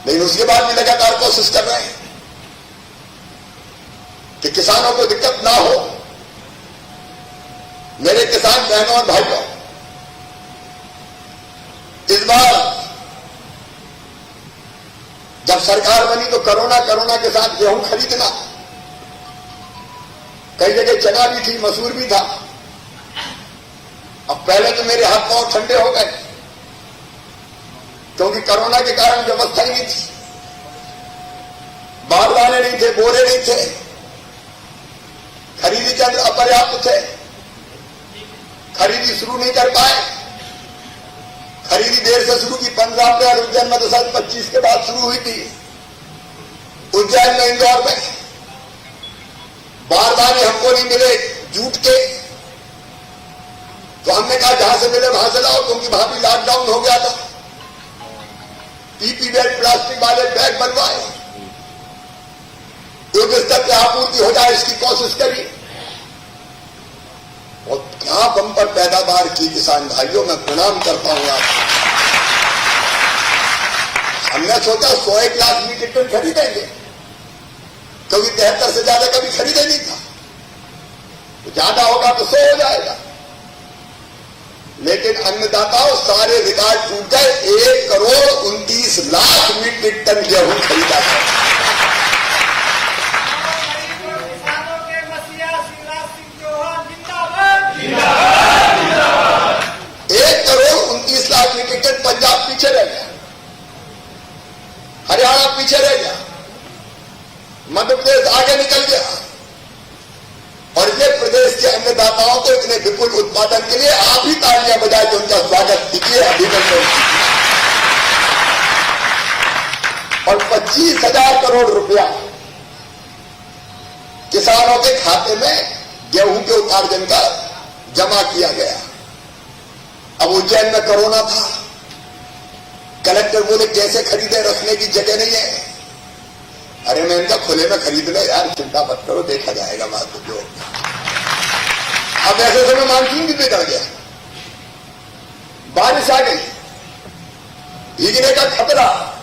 लेकिन उसके बाद भी लगातार कोशिश कर रहे हैं कि किसानों को दिक्कत ना हो। मेरे किसान बहनों और भाइयों, इस बार जब सरकार बनी तो कोरोना के साथ गेहूं खरीदना, कई जगह चना भी थी, मसूर भी था। अब पहले तो मेरे हाथ पांव ठंडे हो गए क्योंकि कोरोना के कारण व्यवस्था ही नहीं थी, बारदाने नहीं थे, बोरे नहीं थे, खरीदी के अंदर अपर्याप्त थे, खरीदी शुरू नहीं कर पाए। खरीदी देर से शुरू की, 15 अप्रैल उज्जैन में तो शायद 25 के बाद शुरू हुई थी। उज्जैन में, इंदौर में बारदाने हमको नहीं मिले जूट के, तो हमने कहा जहां से मिले वहां से लाओ, क्योंकि वहां भी लॉकडाउन हो गया था। पीपी बैग, प्लास्टिक वाले बैग बनवाए, युद्ध स्तर पर आपूर्ति हो जाए इसकी कोशिश करी और क्या बंपर पैदावार की किसान भाइयों, मैं प्रणाम करता हूं आपको। हमने सोचा 101 लाख मीट्रिक टन खरीदेंगे क्योंकि 73 से ज्यादा कभी खरीदे नहीं था। ज्यादा होगा तो 100 हो जाएगा, लेकिन अन्नदाताओं सारे रिकॉर्ड टूट गए। 1,29,00,000 मीट्रिक टन गेहूं खरीदा गया। पंजाब पीछे रह गया, हरियाणा पीछे रह गया, मध्य प्रदेश आगे निकल गया। और ये प्रदेश के अन्नदाताओं को इतने विपुल उत्पादन के लिए आप ही तालियां बजाए तो उनका स्वागत कीजिए, अभिनंदन कीजिए। और 25,000 करोड़ रुपया किसानों के खाते में गेहूं के उपार्जन का जमा किया गया। अब उज्जैन में कोरोना था, कलेक्टर बोले कैसे खरीदे, रखने की जगह नहीं है। अरे मैं इनका खुले में खरीद लो यार, चिंता मत करो, देखा जाएगा बात जो। अब ऐसे समय मानसून भी बिगड़ गया, बारिश आ गई, भीगने का खतरा,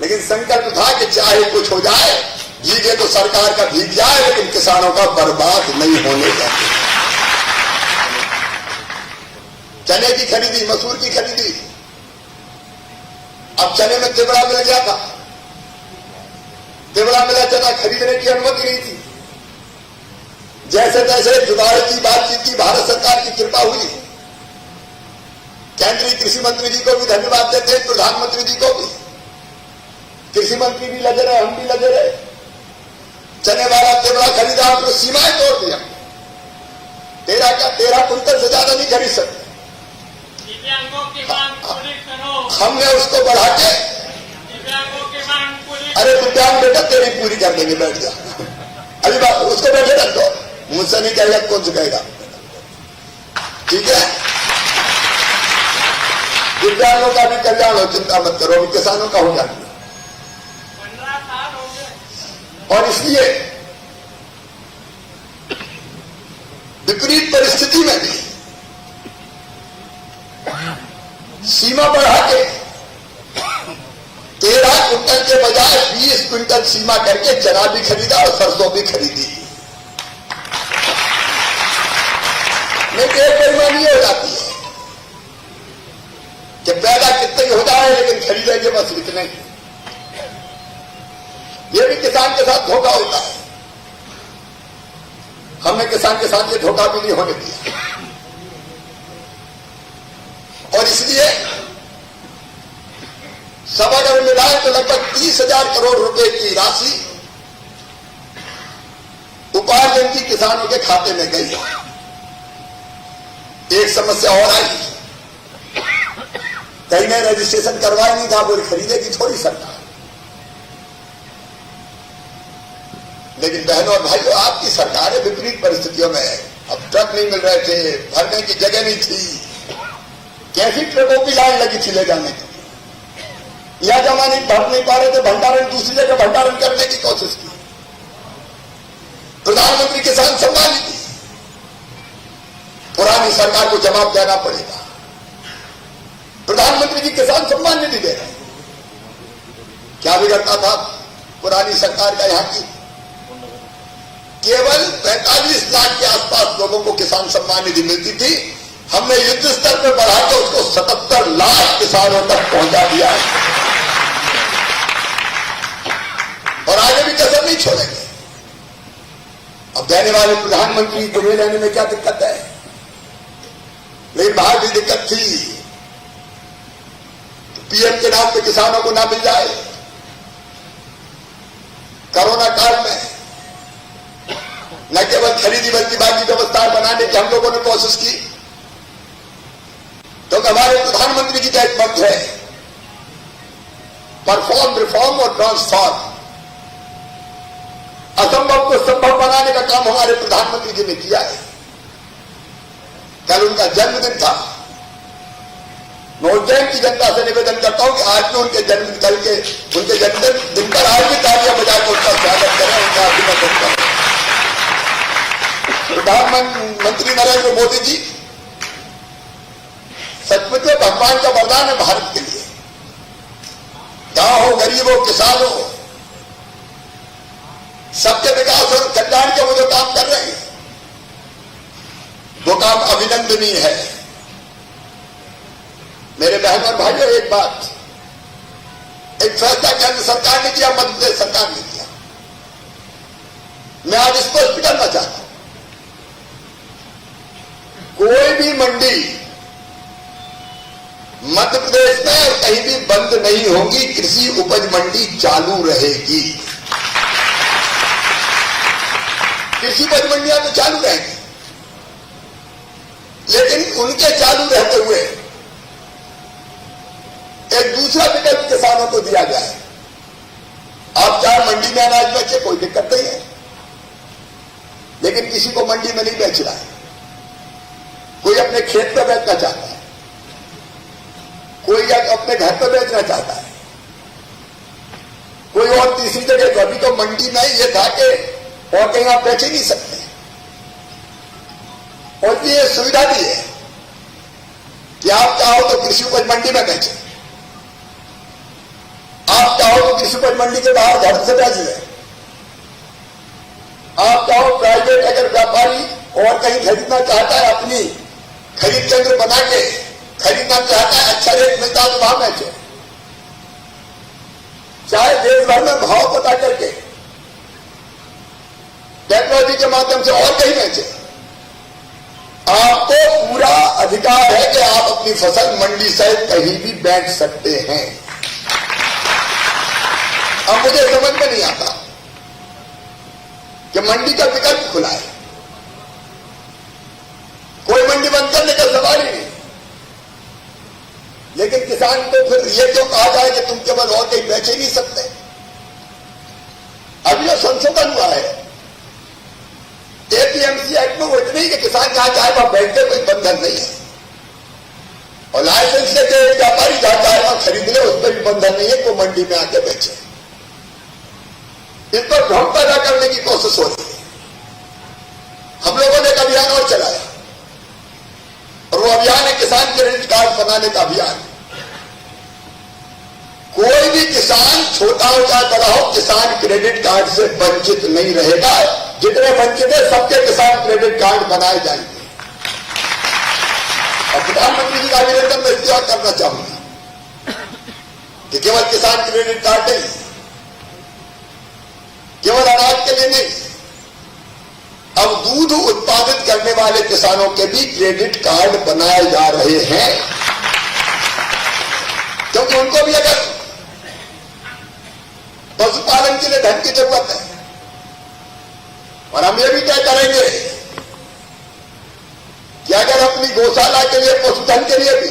लेकिन संकल्प था कि चाहे कुछ हो जाए, भीगे तो सरकार का भीग जाए, लेकिन किसानों का बर्बाद नहीं होने देंगे। चने की खरीदी, मसूर की खरीदी, अब चने में तिबड़ा मिल गया था, तिबड़ा मिला चना खरीदने की अनुमति नहीं थी। जैसे तैसे जुगाड़ की बातचीत की, भारत सरकार की कृपा हुई। केंद्रीय कृषि मंत्री जी को भी धन्यवाद देते हैं, प्रधानमंत्री जी को भी। कृषि मंत्री भी लगे रहे, हम भी लगे रहे। चने वाला तिबड़ा खरीदा, हमने सीमाएं तोड़ दिया। 13 कुंटल से ज्यादा नहीं खरीद सकते। हमने उसको बढ़ा के, अरे दिव्यांग बेटा तेरी पूरी कर देंगे, बैठ जा। अभी बात उसको बैठे रख दो, मुझसे नहीं कहेगा, कौन से कहेगा, ठीक है। दिव्यांगों का भी कल्याण हो, चिंता मत करो, किसानों का हो जाएगा। और इसलिए विपरीत परिस्थिति में भी सीमा बढ़ा के 13 कुंटल के बजाय 20 क्विंटल सीमा करके चना भी खरीदा और सरसों भी खरीदी। नहीं तो एक बेईमानी हो जाती है कि पैदा कितने हो जाए, लेकिन खरीदेंगे बस इतने ही। ये भी किसान के साथ धोखा होता है। हमने किसान के साथ ये धोखा भी नहीं होने दिया। और इसलिए सब अगर मिलाए तो लगभग 30,000 करोड़ रुपए की राशि उपार्जन की किसानों के खाते में गई। एक समस्या और आई, कहीं ने रजिस्ट्रेशन करवाया नहीं था, बोले खरीदेगी थोड़ी सरकार। लेकिन बहनों और भाइयों, आपकी सरकार विपरीत परिस्थितियों में है। अब ट्रक नहीं मिल रहे थे, भरने की जगह नहीं थी, कैसी ट्रकों की लाइन लगी थी ले जाने की, या जमा नहीं भर नहीं पा रहे थे, भंडारण दूसरी जगह भंडारण करने की कोशिश की। प्रधानमंत्री किसान सम्मान निधि, पुरानी सरकार को जवाब देना पड़ेगा। प्रधानमंत्री जी किसान सम्मान निधि दे रहे, क्या बिगड़ता था पुरानी सरकार का? यहां की केवल 45 लाख के आसपास लोगों को किसान सम्मान निधि मिलती थी। हमने युद्ध स्तर पर बढ़ाकर उसको 77 लाख किसानों तक पहुंचा दिया है और आगे भी कसर नहीं छोड़ेंगे। अब देने वाले प्रधानमंत्री को लेने में क्या दिक्कत है? लेकिन बाहर भी दिक्कत थी, तो पीएम के नाम पे किसानों को ना मिल जाए। कोरोना काल में न केवल खरीदी बल्कि बाकी व्यवस्था बनाने की हम लोगों ने कोशिश की, तो हमारे प्रधानमंत्री जी का एक मंत्र है, परफॉर्म, रिफॉर्म और ट्रांसफॉर्म। असंभव को संभव बनाने का काम हमारे प्रधानमंत्री जी ने किया है। कल उनका जन्मदिन था। मैं उज्जैन की जनता से निवेदन करता हूं कि आज भी उनके जन्मदिन, कल के उनके जन्मदिन पर आज भी तालियां बजाकर उनका स्वागत करें, उनका अभिनंदन करें। प्रधानमंत्री नरेंद्र मोदी जी सचमुच में भगवान का वरदान है भारत के लिए। गांव हो, गरीब हो, किसान हो, सबके विकास और कल्याण के वो जो काम कर रहे हैं, अभिनंदनीय है। मेरे बहन और भाइयों, एक बात, एक फैसला केंद्र सरकार ने किया, मध्य प्रदेश सरकार ने किया, मैं आज स्पष्ट करना चाहता हूं, कोई भी मंडी मध्य प्रदेश में कहीं भी बंद नहीं होगी, कृषि उपज मंडी चालू रहेगी। कृषि उपज मंडियां तो चालू रहेंगी, लेकिन उनके चालू रहते हुए एक दूसरा विकल्प किसानों को दिया जाए। आप चाहे मंडी में अनाज बेचे, कोई दिक्कत नहीं है, लेकिन किसी को मंडी में नहीं बेच रहा है, कोई अपने खेत में बेचना चाहता है, कोई अपने घर पर बेचना चाहता है, कोई और तीसरी जगह। अभी तो मंडी में ये था कि और कहीं आप बेच ही नहीं सकते, और ये सुविधा भी है कि आप चाहो तो कृषि उपज मंडी में बेचें, आप चाहो तो कृषि उपज मंडी के बाहर घर से बेच लें, आप चाहो प्राइवेट अगर व्यापारी और कहीं खरीदना चाहता है, अपनी खरीद केंद्र बना के खरीदना चाहता है, अच्छा रेट मिलता है तो वहां बेचे, चाहे देश भर में भाव पता करके टेक्नोलॉजी के माध्यम से और कहीं बेचे। आपको पूरा अधिकार है कि आप अपनी फसल मंडी से कहीं भी बेच सकते हैं। अब मुझे समझ में नहीं आता कि मंडी का विकल्प खुला है, कोई मंडी बंद करने का सवाल ही नहीं, लेकिन किसान को फिर ये क्यों कहा जाए कि तुम केवल और कहीं बेच ही नहीं सकते। अब यह संशोधन हुआ है एपीएमसी एक्ट में, वो इतने ही कि किसान जहां चाहे वहां बेच दे, कोई बंधन नहीं है, और लाइसेंस लेके व्यापारी जहां चाहे वहां खरीद ले, उस पर भी बंधन नहीं है कि वो मंडी में आके बेचे। इस पर भ्रम पैदा करने की कोशिश हो रही है। हम लोगों ने एक अभियान और चलाया, और वो अभियान है किसान क्रेडिट कार्ड बनाने का अभियान। कोई भी किसान, छोटा हो चाहे बड़ा हो, किसान क्रेडिट कार्ड से वंचित नहीं रहेगा। जितने वंचित है सबके किसान क्रेडिट कार्ड बनाए जाएंगे। और प्रधानमंत्री जी का अभिनंदन मैं इसलिए करना चाहूंगा कि केवल किसान क्रेडिट कार्ड नहीं, केवल अनाज के लिए नहीं, अब दूध उत्पादित करने वाले किसानों के भी क्रेडिट कार्ड बनाए जा रहे हैं, क्योंकि उनको भी अगर पशुपालन के लिए धन की जरूरत है, और हम ये भी तय करेंगे कि अगर अपनी गौशाला के लिए, पशुधन के लिए भी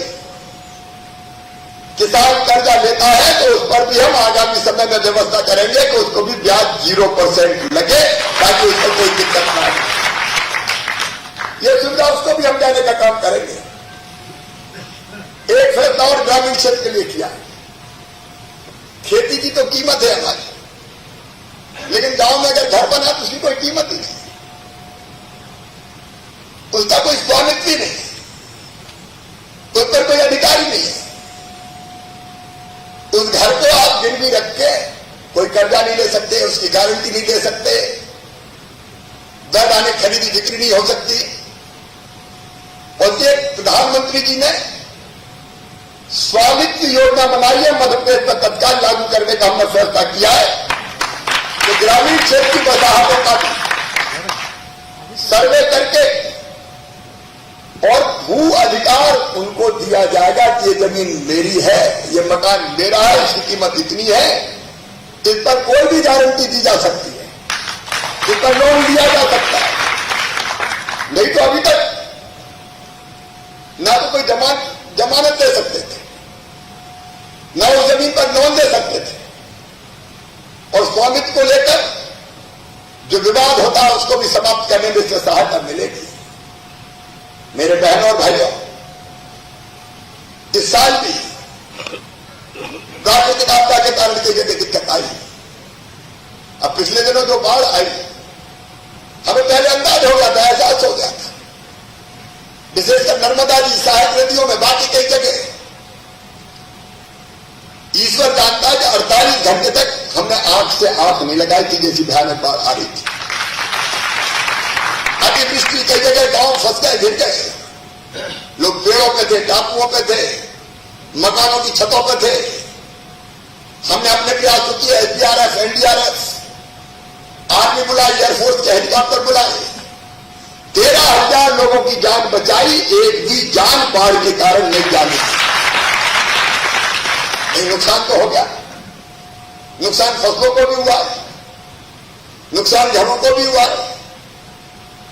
किसान कर्जा लेता है, तो उस पर भी हम आगामी समय में व्यवस्था करेंगे कि उसको भी ब्याज 0% लगे, ताकि उसको कोई दिक्कत ना आए। ये सुविधा उसको भी हम देने का काम करेंगे। एक फैसला और ग्रामीण क्षेत्र के लिए किया, खेती की तो कीमत है हमारी, लेकिन गांव में अगर घर बना तो उसकी कोई कीमत ही नहीं, उसका कोई स्वामित्व ही नहीं, उस पर कोई अधिकार ही नहीं है। उस घर को आप गिरवी रख के कोई कर्जा नहीं ले सकते, उसकी गारंटी नहीं दे सकते, वैधानिक खरीदी बिक्री नहीं हो सकती। और ये प्रधानमंत्री जी ने स्वामित्व योजना बनाई है, मध्य प्रदेश में तत्काल लागू करने का हमने फैसला किया है कि ग्रामीण क्षेत्र की वसाहतों का सर्वे करके और भू अधिकार उनको दिया जाएगा कि ये जमीन मेरी है, ये मकान मेरा है, इसकी कीमत इतनी है, इस पर कोई भी गारंटी दी जा सकती है, इस पर लोन लिया जा सकता है। नहीं तो अभी तक ना तो कोई जमानत दे सकते थे, ना उस जमीन पर लोन दे सकते थे, और स्वामित्व को लेकर जो विवाद होता है उसको भी समाप्त करने में इससे सहायता मिलेगी। मेरे बहनों और भाइयों, इस साल भी प्राकृतिक आपदा के कारण कई जगह दिक्कत आई। अब पिछले दिनों जो बाढ़ आई, हमें पहले अंदाज हो गया था, एहसास हो गया था, विशेषकर नर्मदा जी, सहायक नदियों में, बाकी कई जगह ईश्वर जानता है कि 48 घंटे तक हमने आंख से आंख नहीं लगाई थी, जैसी भयानक बाढ़ आ रही थी। अतिवृष्टि, कई जगह गांव फंस गए, गिर गए, जगहों पे थे, टापुओं पे थे, मकानों की छतों पे थे। हमने अपने प्रयासों किए, SDRF, NDRF, आर्मी बुलाई, एयरफोर्स के हेलीकॉप्टर बुलाए, 13,000 लोगों की जान बचाई। एक भी जान बाढ़ के कारण नहीं जानी। नुकसान तो हो गया, नुकसान फसलों को भी हुआ है, नुकसान घरों को भी हुआ है।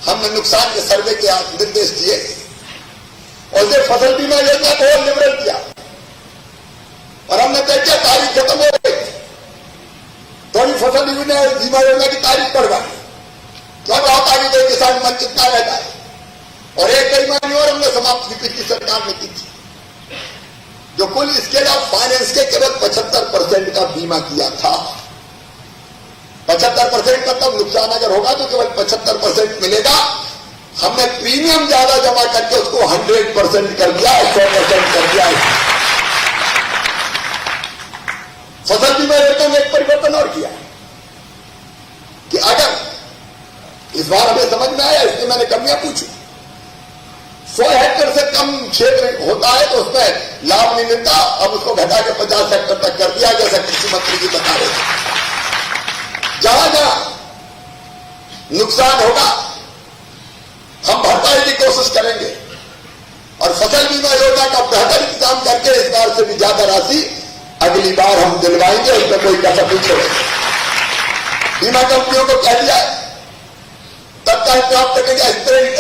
हमने नुकसान के सर्वे के निर्देश दिए और ये फसल बीमा योजना को और लिबरल किया और हमने तय किया तारीख खत्म हो गई तो अभी फसल बीमा योजना की तारीख बढ़वाई तो अब आप आगे कोई किसान वंचित ना रह जाए। और एक बेईमानी और हमने समाप्त की पिछली सरकार ने की थी, जो कुल स्केल ऑफ फाइनेंस के केवल 75% का बीमा किया था। 75% का तब नुकसान अगर होगा तो केवल 75% मिलेगा। हमने प्रीमियम ज्यादा जमा करके उसको 100% कर दिया, 100% कर दिया। फसल बीमा योजना में एक परिवर्तन और किया कि अगर इस बार हमें समझ में आया, इसलिए मैंने कमियां पूछी। 100 हेक्टेयर से कम क्षेत्र होता है तो उसमें लाभ नहीं मिलता, अब उसको घटा के 50 हेक्टेयर तक कर दिया, जैसा कृषि मंत्री जी बता रहे थे। जहां जहां नुकसान होगा हम भरपाई की कोशिश करेंगे और फसल बीमा योजना का बेहतर इंतजाम करके इस बार से भी ज्यादा राशि अगली बार हम दिलवाएंगे। इसमें कोई कसर नहीं छोड़ेंगे। बीमा कंपनियों को कह दिया तत्काल प्राप्त करके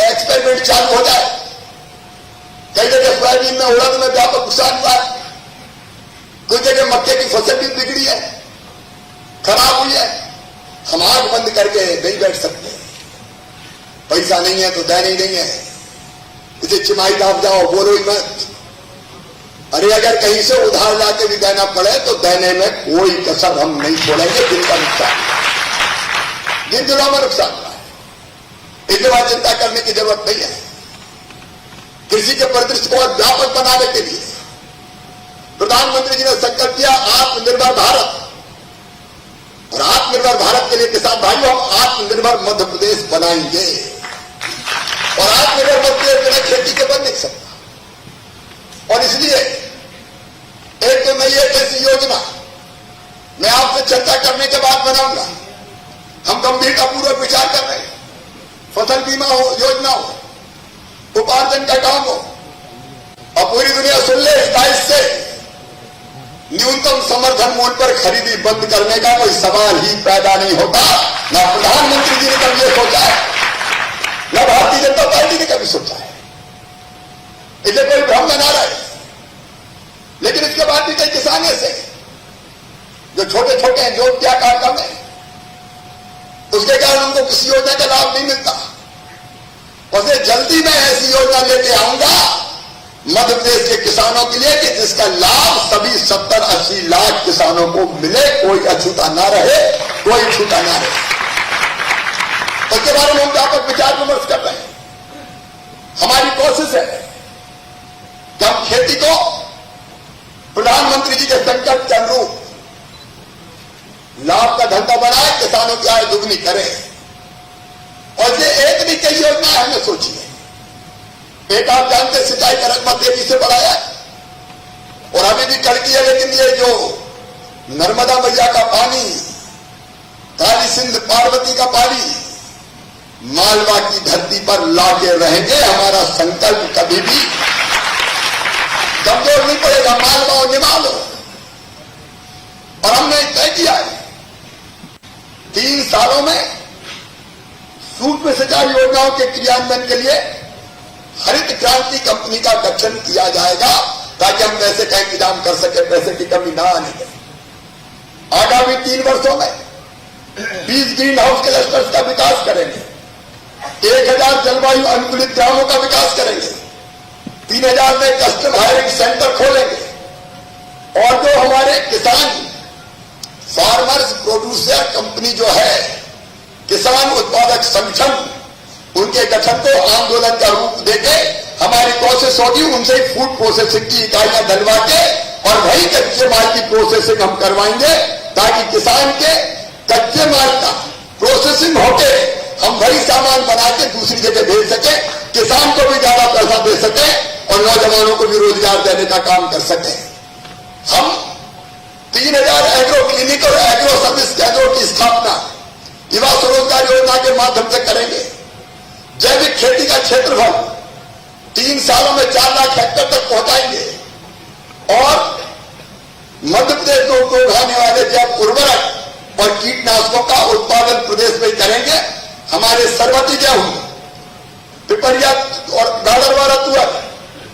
एक्सपेरिमेंट चालू हो जाए। कई जगह सोयाबीन में, उड़द में व्यापक नुकसान हुआ है, कुछ जगह मक्के की फसल भी बिगड़ी है, खराब हुई है। हम आंख बंद करके नहीं बैठ सकते। पैसा नहीं है तो देना ही नहीं है, इसे चिमाई दाब जाओ, बोलो ही मत। अरे अगर कहीं से उधार लाके भी देना पड़े तो देने में कोई कसर हम नहीं छोड़ेंगे। जिनका नुकसान, जिन दिनों में नुकसान हुआ है, इसके बाद चिंता करने की जरूरत नहीं है। कृषि के परिदृश्य को और व्यापक बनाने के लिए प्रधानमंत्री जी ने संकल्प किया आत्मनिर्भर भारत। और आत्मनिर्भर भारत के लिए किसान भाइयों, हम आत्मनिर्भर मध्य प्रदेश बनाएंगे। और आत्मनिर्भर मध्य प्रदेश बिना खेती के बन नहीं सकता। और इसलिए एक तो नई एक ऐसी योजना मैं आपसे चर्चा करने के बाद बनाऊंगा। हम गंभीरतापूर्वक विचार कर रहे हैं। फसल बीमा हो, योजना हो, उपार्जन का काम हो, और पूरी दुनिया सुन ले, 22 से न्यूनतम समर्थन मूल्य पर खरीदी बंद करने का कोई सवाल ही पैदा नहीं होता। ना प्रधानमंत्री जी ने कभी ये सोचा है, न भारतीय जनता पार्टी ने कभी सोचा है। इसे कोई भ्रम में ना रहे। लेकिन इसके बाद भी कई किसान ऐसे जो छोटे छोटे हैं, जो क्या कार्यक्रम है, उसके कारण उनको किसी योजना का लाभ नहीं मिलता। और जल्दी मैं ऐसी योजना लेके आऊंगा मध्य प्रदेश के किसानों के लिए कि जिसका लाभ सभी 70-80 लाख किसानों को मिले, कोई अछूता ना रहे, कोई छूटा ना रहे। उसके बारे में हम व्यापक विचार विमर्श कर रहे हैं। हमारी कोशिश है कि हम खेती को प्रधानमंत्री जी के संकल्प के अनुरूप लाभ का धंधा बनाए, किसानों की आय दुगनी करें। और ये एक नहीं, कई योजना हमने सोची है। एक आप जानते सिंचाई का रकबा तेजी से बढ़ाया और अभी भी करती है, लेकिन ये जो नर्मदा मैया का पानी, काली सिंध पार्वती का पानी मालवा की धरती पर लाके रहेंगे। हमारा संकल्प कभी भी कमजोर नहीं पड़ेगा। मालवा और निमाल हो। और हमने तय किया है 3 सालों में सूक्ष्म सिंचाई योजनाओं के क्रियान्वयन के लिए हरित क्रांति कंपनी का गठन किया जाएगा, ताकि हम पैसे का इंतजाम कर सके, पैसे की कमी ना आने दें। आगामी 3 वर्षों में 20 ग्रीन हाउस क्लस्टर्स का विकास करेंगे, 1000 जलवायु अनुकूलित ग्रामों का विकास करेंगे, 3000 में कस्टम हायरिंग सेंटर खोलेंगे। और जो हमारे किसान फार्मर्स प्रोड्यूसर कंपनी जो है, किसान उत्पादक संगठन, उनके गठन को आंदोलन का रूप देके हमारी कोशिश होगी उनसे फूड प्रोसेसिंग की इकाइयां डलवा के और वही कच्चे माल की प्रोसेसिंग हम करवाएंगे, ताकि किसान के कच्चे माल का प्रोसेसिंग होके हम वही सामान बना के दूसरी जगह भेज सके, किसान को भी ज्यादा पैसा दे सके और नौजवानों को भी रोजगार देने का काम कर सके। हम 3000 एग्रो क्लिनिक और एग्रो सर्विस केंद्रों की स्थापना युवा स्वरोजगार योजना के माध्यम से करेंगे। जैविक खेती का क्षेत्रफल 3 सालों में 4 लाख हेक्टेयर तक पहुंचाएंगे और मध्य प्रदेश में उपयोग होने वाले जैव उर्वरक और कीटनाशकों का उत्पादन प्रदेश में करेंगे। हमारे सरबती गेहूं, पिपरिया और गाडरवारा तुअर,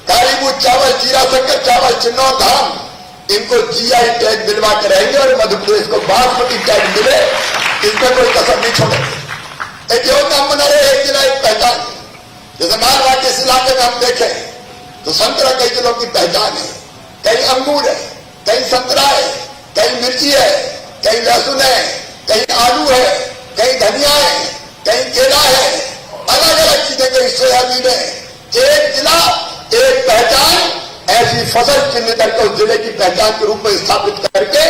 कालीबूट चावल, जीरा शक्कर चावल, चिन्नौर धान, इनको जीआई टैग दिलवा के रहेंगे और मध्य प्रदेश को बासमती टैग मिले, इसमें कोई कसर नहीं छोड़ेंगे। एक योजना हम बना रहे, एक जिला एक पहचान। जैसे मालवा के इस इलाके में हम देखें तो संतरा कई जिलों की पहचान है, कई अंगूर है, कई संतरा है, कई मिर्ची है, कई लहसुन है, कई आलू है, कई धनिया है, कई केला है, अलग अलग चीजें, कई सोयाबीन है। एक जिला एक पहचान, ऐसी फसल चिन्हित करके उस जिले की पहचान के रूप में स्थापित करके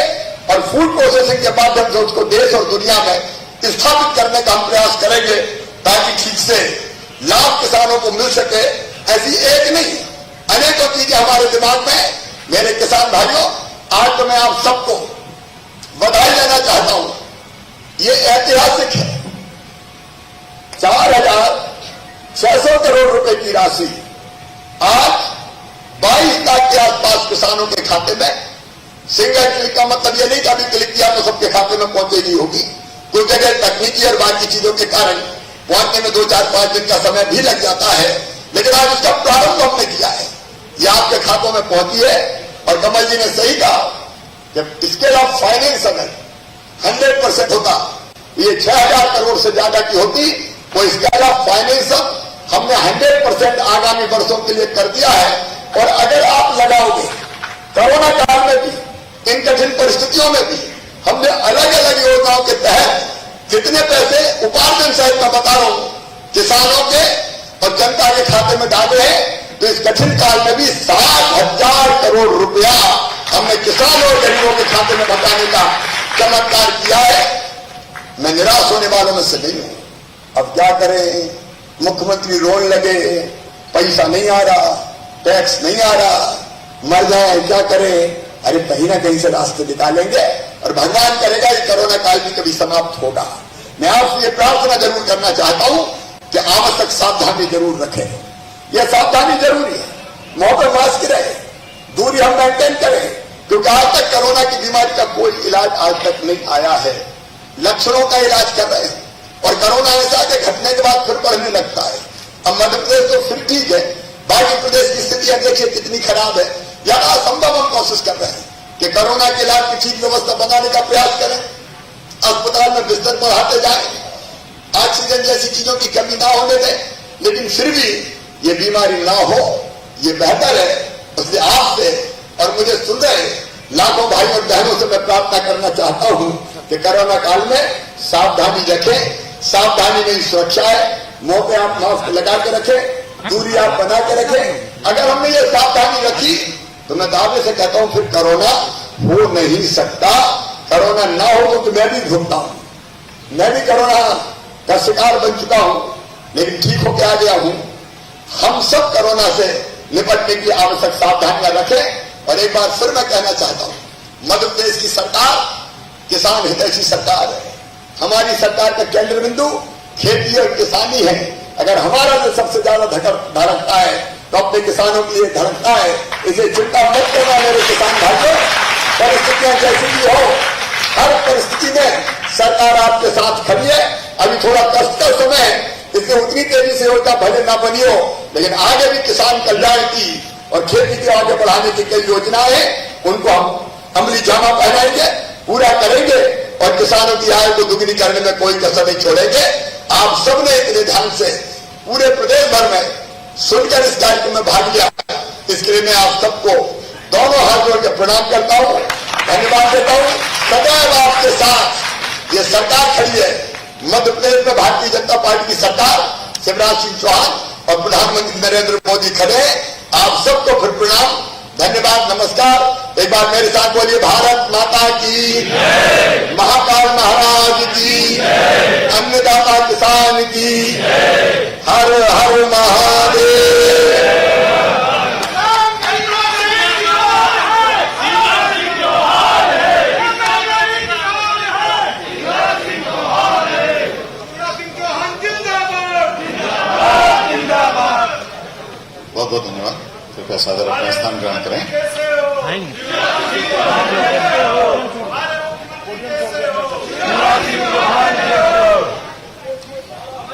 और फूड प्रोसेसिंग के माध्यम से उसको देश और दुनिया में स्थापित करने का हम प्रयास करेंगे ताकि ठीक से लाभ किसानों को मिल सके। ऐसी एक नहीं, अनेकों चीजें हमारे दिमाग में। मेरे किसान भाइयों, आज तो मैं आप सबको बधाई देना चाहता हूं। ये ऐतिहासिक है, 4600 करोड़ रुपए की राशि आज 22 लाख के आसपास किसानों के खाते में। सिंगल क्लिक का मतलब यह नहीं कि अभी क्लिक किया तो सबके खाते में पहुंचेगी होगी। कुछ जगह तकनीकी और बाकी चीजों के कारण पहुंचने में 2, 4, 5 दिन का समय भी लग जाता है, लेकिन आज उसका प्रारंभ हमने किया है। ये आपके खातों में पहुंची है और कमल जी ने सही कहा कि स्केल ऑफ फाइनेंस अगर 100% होता, ये 6000 करोड़ से ज्यादा की होती। वो स्केल ऑफ फाइनेंस हमने 100% आगामी वर्षों के लिए कर दिया है। और अगर आप लगाओगे कोरोना काल में भी, इन कठिन परिस्थितियों में भी हमने अलग अलग योजनाओं के तहत कितने पैसे उपार्जन सहित मैं बता रहा हूं किसानों के और जनता के खाते में डाले हैं, तो इस कठिन काल में भी 60,000 करोड़ रुपया हमने किसानों और गरीबों के खाते में बताने का चमत्कार किया है। मैं निराश होने वालों में से नहीं हूं। अब क्या करें, मुख्यमंत्री रोने लगे, पैसा नहीं आ रहा, टैक्स नहीं आ रहा, मर जाए, क्या करें। अरे कहीं ना कहीं से रास्ते निकालेंगे और भगवान करेगा ये कोरोना काल भी कभी समाप्त होगा। मैं आपसे ये प्रार्थना जरूर करना चाहता हूं कि आवश्यक सावधानी जरूर रखें। यह सावधानी जरूरी है, मुंह पर मास्क रहे, दूरी हम मेंटेन करें, क्योंकि आज तक कोरोना की बीमारी का कोई इलाज आज तक नहीं आया है। लक्षणों का इलाज कर रहे हैं और कोरोना ऐसा के घटने के बाद फिर बढ़ने लगता है। अब मध्य प्रदेश तो फिर ठीक है, बाकी प्रदेश की स्थिति देखिए कितनी खराब है। यार असंभव हम कोशिश कर रहे हैं कि कोरोना के इलाज की ठीक व्यवस्था बनाने का प्रयास करें, अस्पताल में बिस्तर बढ़ाते जाएं, ऑक्सीजन जैसी चीजों की कमी ना होने दें, लेकिन फिर भी ये बीमारी ना हो, ये बेहतर है। इसलिए आपसे और मुझे सुन रहे लाखों भाई और बहनों से मैं प्रार्थना करना चाहता हूं कि कोरोना काल में सावधानी रखें। सावधानी में सुरक्षा है। मुंह पे आप मास्क लगा के रखें, दूरी आप बना के रखें। अगर हमने ये सावधानी रखी तो मैं दावे से कहता हूं फिर कोरोना हो नहीं सकता। कोरोना ना हो तो मैं भी भुगता हूं, मैं भी कोरोना का शिकार बन चुका हूं, लेकिन ठीक होकर आ गया हूं। हम सब कोरोना से निपटने की आवश्यक सावधानियां रखें। और एक बार फिर मैं कहना चाहता हूं, मध्य प्रदेश की सरकार किसान हितैषी सरकार है। हमारी सरकार का केंद्र बिंदु खेती और किसानी है। अगर हमारा जो सबसे ज्यादा धड़कता है तो अपने किसानों के लिए धड़कता है। इसे चिंता मत करना मेरे किसान भाइयों, परिस्थितियां जैसी भी हो, हर परिस्थिति में सरकार आपके साथ खड़ी है। अभी थोड़ा कष्ट का समय है, इसलिए उतनी तेजी से होता भले ना बनी हो, लेकिन आगे भी किसान कल्याण की और खेती को आगे बढ़ाने की कई योजनाएं हैं, उनको हम अमली जामा पहनाएंगे, पूरा करेंगे और किसानों की आय को दुगनी करने में कोई कसर नहीं छोड़ेंगे। आप सबने इतने ध्यान से पूरे प्रदेश भर में सुनकर इस कार्यक्रम में भाग लिया, इसके लिए मैं आप सबको दोनों हाथ जोड़ के प्रणाम करता हूं, धन्यवाद देता हूं। सदैव आपके साथ ये सरकार खड़ी है। मध्य प्रदेश में भारतीय जनता पार्टी की सरकार, शिवराज सिंह चौहान और प्रधानमंत्री नरेंद्र मोदी खड़े हैं। आप सबको फिर प्रणाम, धन्यवाद, नमस्कार। एक बार मेरे साथ बोलिए, भारत माता की, महाकाल महाराज की, अन्नदाता किसान की, हर हर महादेव। बहुत बहुत धन्यवाद। कृपया सादर अपना स्थान ग्रहण करें।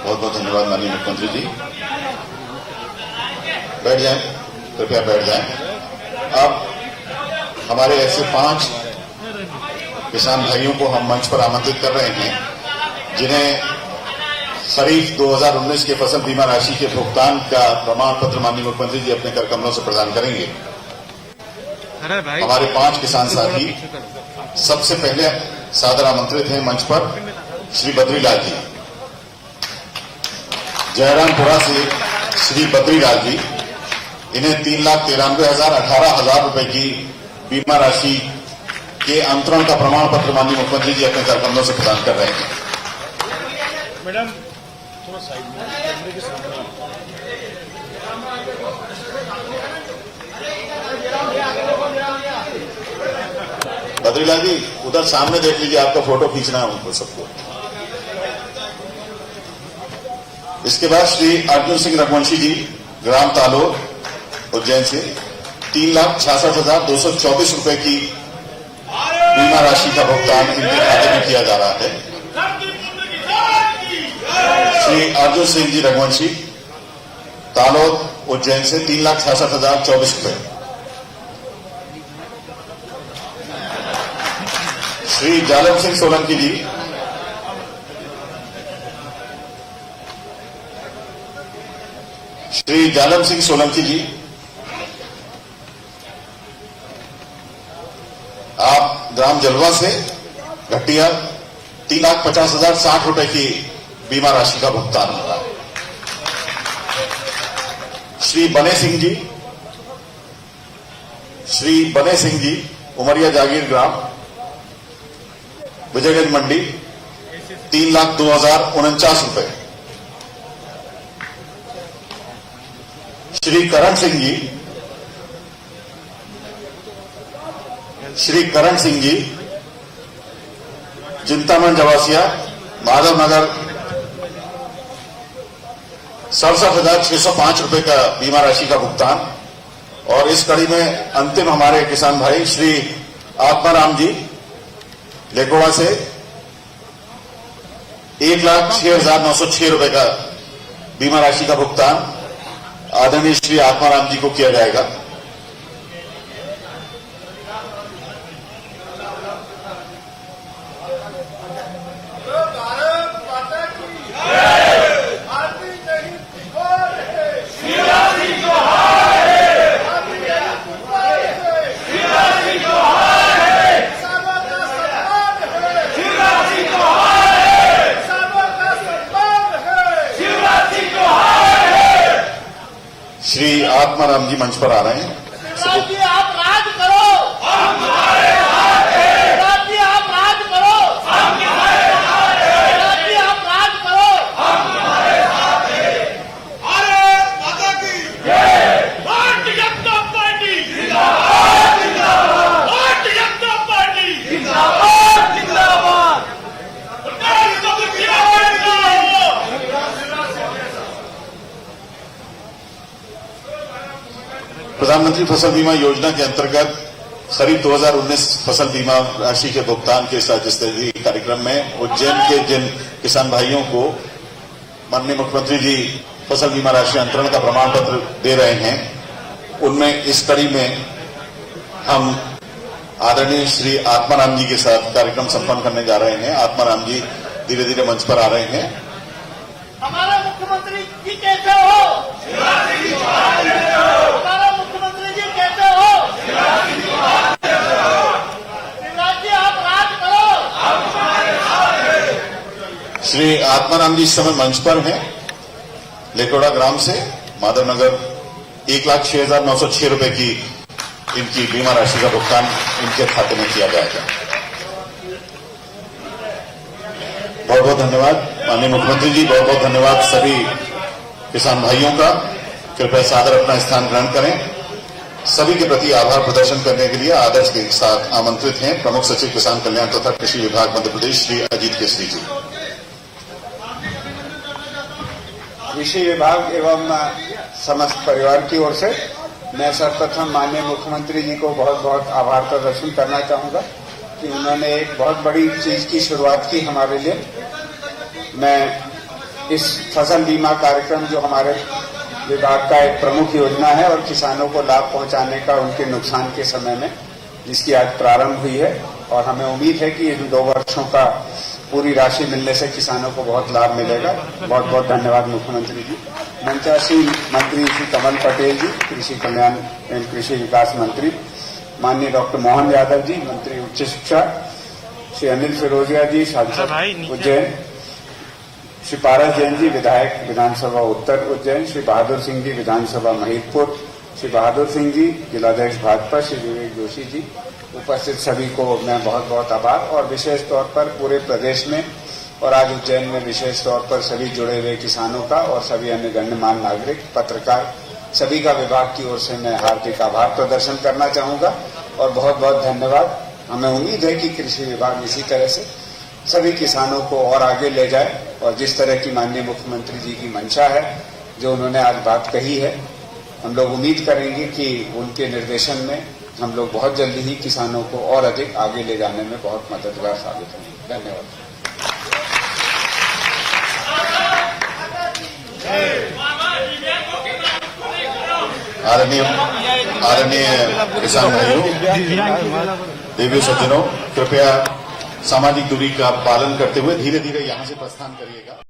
बहुत बहुत धन्यवाद माननीय मुख्यमंत्री जी। बैठ जाएं, कृपया बैठ जाएं। अब हमारे ऐसे 5 किसान भाइयों को हम मंच पर आमंत्रित कर रहे हैं जिन्हें खरीफ 2019 के फसल बीमा राशि के भुगतान का प्रमाण पत्र माननीय मुख्यमंत्री जी अपने कर कमलों से प्रदान करेंगे। हमारे 5 किसान साथी सबसे पहले सादर आमंत्रित हैं मंच पर श्री बद्रीलाल जी। जयरामपुरा से श्री बद्रीलाल जी, इन्हें 3,93,18,000 रुपए की बीमा राशि के अंतरण का प्रमाण पत्र माननीय मुख्यमंत्री जी अपने कर कमलों से प्रदान कर रहे हैं। मैडम थोड़ा साइड में कैमरे के सामने। बद्रीलाल जी उधर सामने देख लीजिए, आपका फोटो खींचना है उनको सबको। इसके बाद श्री अर्जुन सिंह रघुवंशी जी, ग्राम तालोद उज्जैन से 3,66,224 रुपए की बीमा राशि का भुगतान इनके खाते में किया जा रहा है। श्री अर्जुन सिंह जी रघुवंशी, तालोद उज्जैन से 3,66,024 रुपए। श्री जालम सिंह सोलंकी जी, श्री जालम सिंह सोलंकी जी, आप ग्राम जलवा से घटिया 3,50,060 रुपए की बीमा राशि का भुगतान हो रहा है। श्री बने सिंह जी, श्री बने सिंह जी, उमरिया जागीर ग्राम विजयगंज मंडी 3,02,049 रुपए। श्री करण सिंह जी, श्री करण सिंह जी, चिंतामन जवासिया माधव नगर 67,605 रुपए का बीमा राशि का भुगतान। और इस कड़ी में अंतिम हमारे किसान भाई श्री आत्माराम जी लेकोवा से 1,06,906 रुपए का बीमा राशि का भुगतान आदरणीय श्री आत्माराम जी को किया जाएगा। श्री आत्माराम जी मंच पर आ रहे हैं। शिवराज जी आप राज करो, हम तुम्हारे साथ हैं। शिवराज जी आप राज करो, हम तुम्हारे साथ हैं। शिवराज जी आप राज करो, हम तुम्हारे साथ हैं। भारत माता की जय। भारतीय जनता पार्टी जिंदाबाद जिंदाबाद। भारतीय जनता पार्टी जिंदाबाद जिंदाबाद। प्रधानमंत्री फसल बीमा योजना के अंतर्गत खरीफ 2019 फसल बीमा राशि के भुगतान के राज्य स्तरीय कार्यक्रम में उज्जैन के जिन किसान भाइयों को माननीय मुख्यमंत्री जी फसल बीमा राशि अंतरण का प्रमाण पत्र दे रहे हैं, उनमें इस कड़ी में हम आदरणीय श्री आत्माराम जी के साथ कार्यक्रम संपन्न करने जा रहे हैं। आत्माराम जी धीरे धीरे मंच पर आ रहे हैं। हमारे मुख्यमंत्री जी कैसे हो? हमारा मुख्यमंत्री जी कैसे हो? शिवराज जी आप राज करो, हम तुम्हारे साथ हैं। श्री आत्माराम जी इस समय मंच पर हैं। लेकोड़ा ग्राम से माधवनगर 1,06,906 रुपए की इनकी बीमा राशि का भुगतान इनके खाते में किया जाएगा। बहुत बहुत धन्यवाद माननीय मुख्यमंत्री जी, बहुत बहुत धन्यवाद सभी किसान भाइयों का। कृपया सादर अपना स्थान ग्रहण करें। सभी के प्रति आभार प्रदर्शन करने के लिए आदर्श के साथ आमंत्रित हैं प्रमुख सचिव किसान कल्याण तथा कृषि विभाग मध्य प्रदेश श्री अजीत केसरी जी। कृषि विभाग एवं समस्त परिवार की ओर से मैं सर्वप्रथम माननीय मुख्यमंत्री जी को बहुत बहुत आभार प्रदर्शन करना चाहूंगा कि उन्होंने एक बहुत बड़ी चीज की शुरुआत की हमारे लिए। मैं इस फसल बीमा कार्यक्रम जो हमारे विभाग का एक प्रमुख योजना है और किसानों को लाभ पहुंचाने का उनके नुकसान के समय में, जिसकी आज प्रारंभ हुई है और हमें उम्मीद है कि इन 2 वर्षों का पूरी राशि मिलने से किसानों को बहुत लाभ मिलेगा। बहुत बहुत धन्यवाद मुख्यमंत्री जी। मंचासीन मंत्री श्री कमल पटेल जी, कृषि कल्याण एवं कृषि विकास मंत्री, माननीय डॉक्टर मोहन यादव जी, मंत्री उच्च शिक्षा, श्री अनिल फिरोजिया जी, सांसद उज्जैन, श्री पारस जैन जी, विधायक विधानसभा उत्तर उज्जैन, श्री बहादुर सिंह जी, विधानसभा महिदपुर, श्री बहादुर सिंह जी, जिलाध्यक्ष भाजपा, श्री विवेक जोशी जी, उपस्थित सभी को मैं बहुत बहुत आभार। और विशेष तौर पर पूरे प्रदेश में और आज उज्जैन में विशेष तौर पर सभी जुड़े हुए किसानों का और सभी अन्य गण्यमान्य नागरिक, पत्रकार, सभी का विभाग की ओर से मैं हार्दिक आभार प्रदर्शन करना चाहूंगा और बहुत बहुत धन्यवाद। हमें उम्मीद है कि कृषि विभाग इसी तरह से सभी किसानों को और आगे ले जाए और जिस तरह की माननीय मुख्यमंत्री जी की मंशा है, जो उन्होंने आज बात कही है, हम लोग उम्मीद करेंगे कि उनके निर्देशन में हम लोग बहुत जल्दी ही किसानों को और अधिक आगे ले जाने में बहुत मददगार साबित होंगे। धन्यवाद। आदरणीय किसान भाइयों, देवी सज्जनों, कृपया सामाजिक दूरी का पालन करते हुए धीरे धीरे यहाँ से प्रस्थान करिएगा।